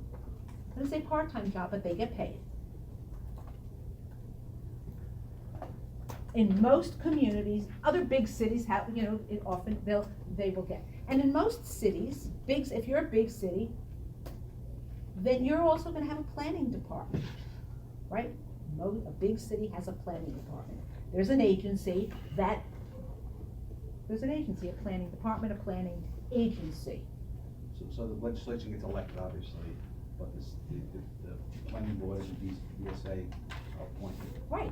It's a part-time job, but they get paid. In most communities, other big cities have, it often they will get. And in most cities, if you're a big city, then you're also gonna have a planning department, right? A big city has a planning department. There's an agency, a planning department, a planning agency. So the legislature gets elected, obviously, but the planning board and BSA are appointed. Right,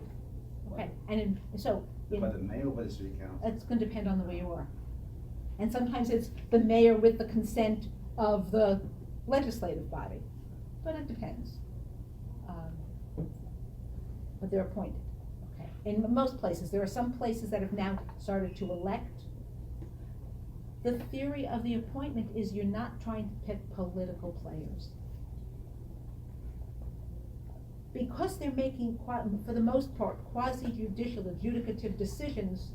okay, By the mayor or by the city council? It's gonna depend on the way you are. And sometimes it's the mayor with the consent of the legislative body, but it depends. But they're appointed, okay. In most places, there are some places that have now started to elect. The theory of the appointment is you're not trying to pick political players. Because they're making, for the most part, quasi-judicial, adjudicative decisions,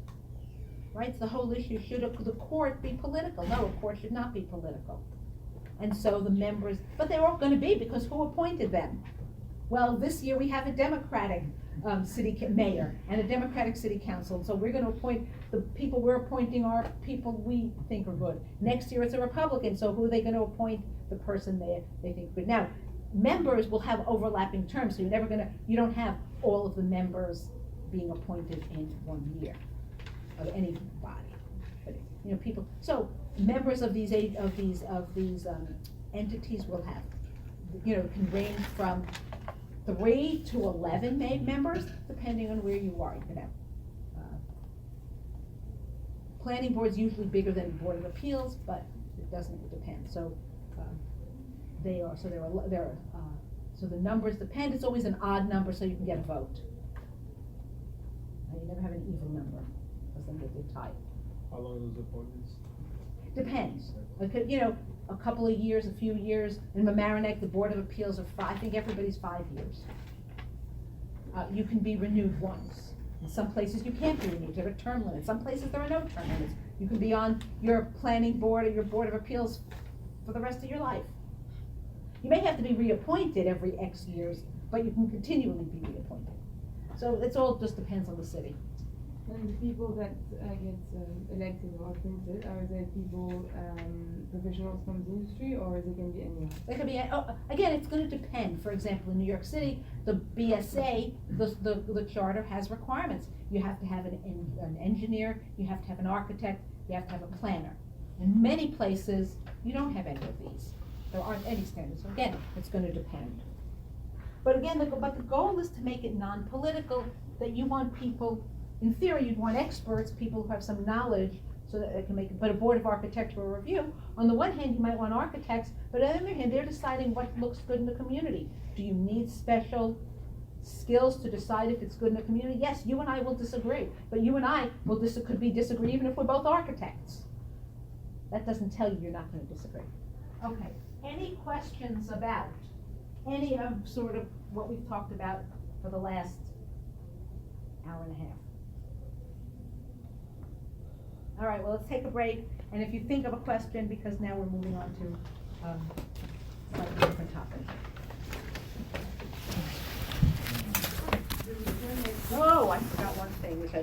right? It's the whole issue, should the court be political? No, a court should not be political. And so the members, but they're all gonna be, because who appointed them? Well, this year we have a Democratic mayor and a Democratic city council, so we're gonna appoint, the people we're appointing are people we think are good. Next year it's a Republican, so who are they gonna appoint? The person they think is good. Now, members will have overlapping terms, so you don't have all of the members being appointed in 1 year of any body. But, people, so members of these entities will have, can range from 3 to 11 members, depending on where you are, Planning board's usually bigger than Board of Appeals, but it depend, so, so the numbers depend, it's always an odd number so you can get a vote. And you never have an even number, because then they're tied. How long are those appointments? Depends, a couple of years, a few years. In Mamaroneck, the Board of Appeals are I think everybody's 5 years. You can be renewed once. In some places you can't be renewed, there are term limits. Some places there are no term limits. You can be on your planning board or your Board of Appeals for the rest of your life. You may have to be reappointed every X years, but you can continually be reappointed. So it all just depends on the city. And the people that get elected or appointed, are they people, professionals from the industry, or is it going to be anyone? It could be, again, it's gonna depend. For example, in New York City, the BSA, the charter has requirements. You have to have an engineer, you have to have an architect, you have to have a planner. In many places, you don't have any of these. There aren't any standards, so again, it's gonna depend. But again, the goal is to make it non-political, that you want people, in theory, you'd want experts, people who have some knowledge, so that they can make it, but a board of architectural review, on the one hand, you might want architects, but on the other hand, they're deciding what looks good in the community. Do you need special skills to decide if it's good in the community? Yes, you and I will disagree, but you and I will disagree even if we're both architects. That doesn't tell you you're not gonna disagree. Okay, any questions about any of sort of what we've talked about for the last hour and a half? All right, well, let's take a break, and if you think of a question, because now we're moving on to a slightly different topic. Oh, I forgot one thing, which I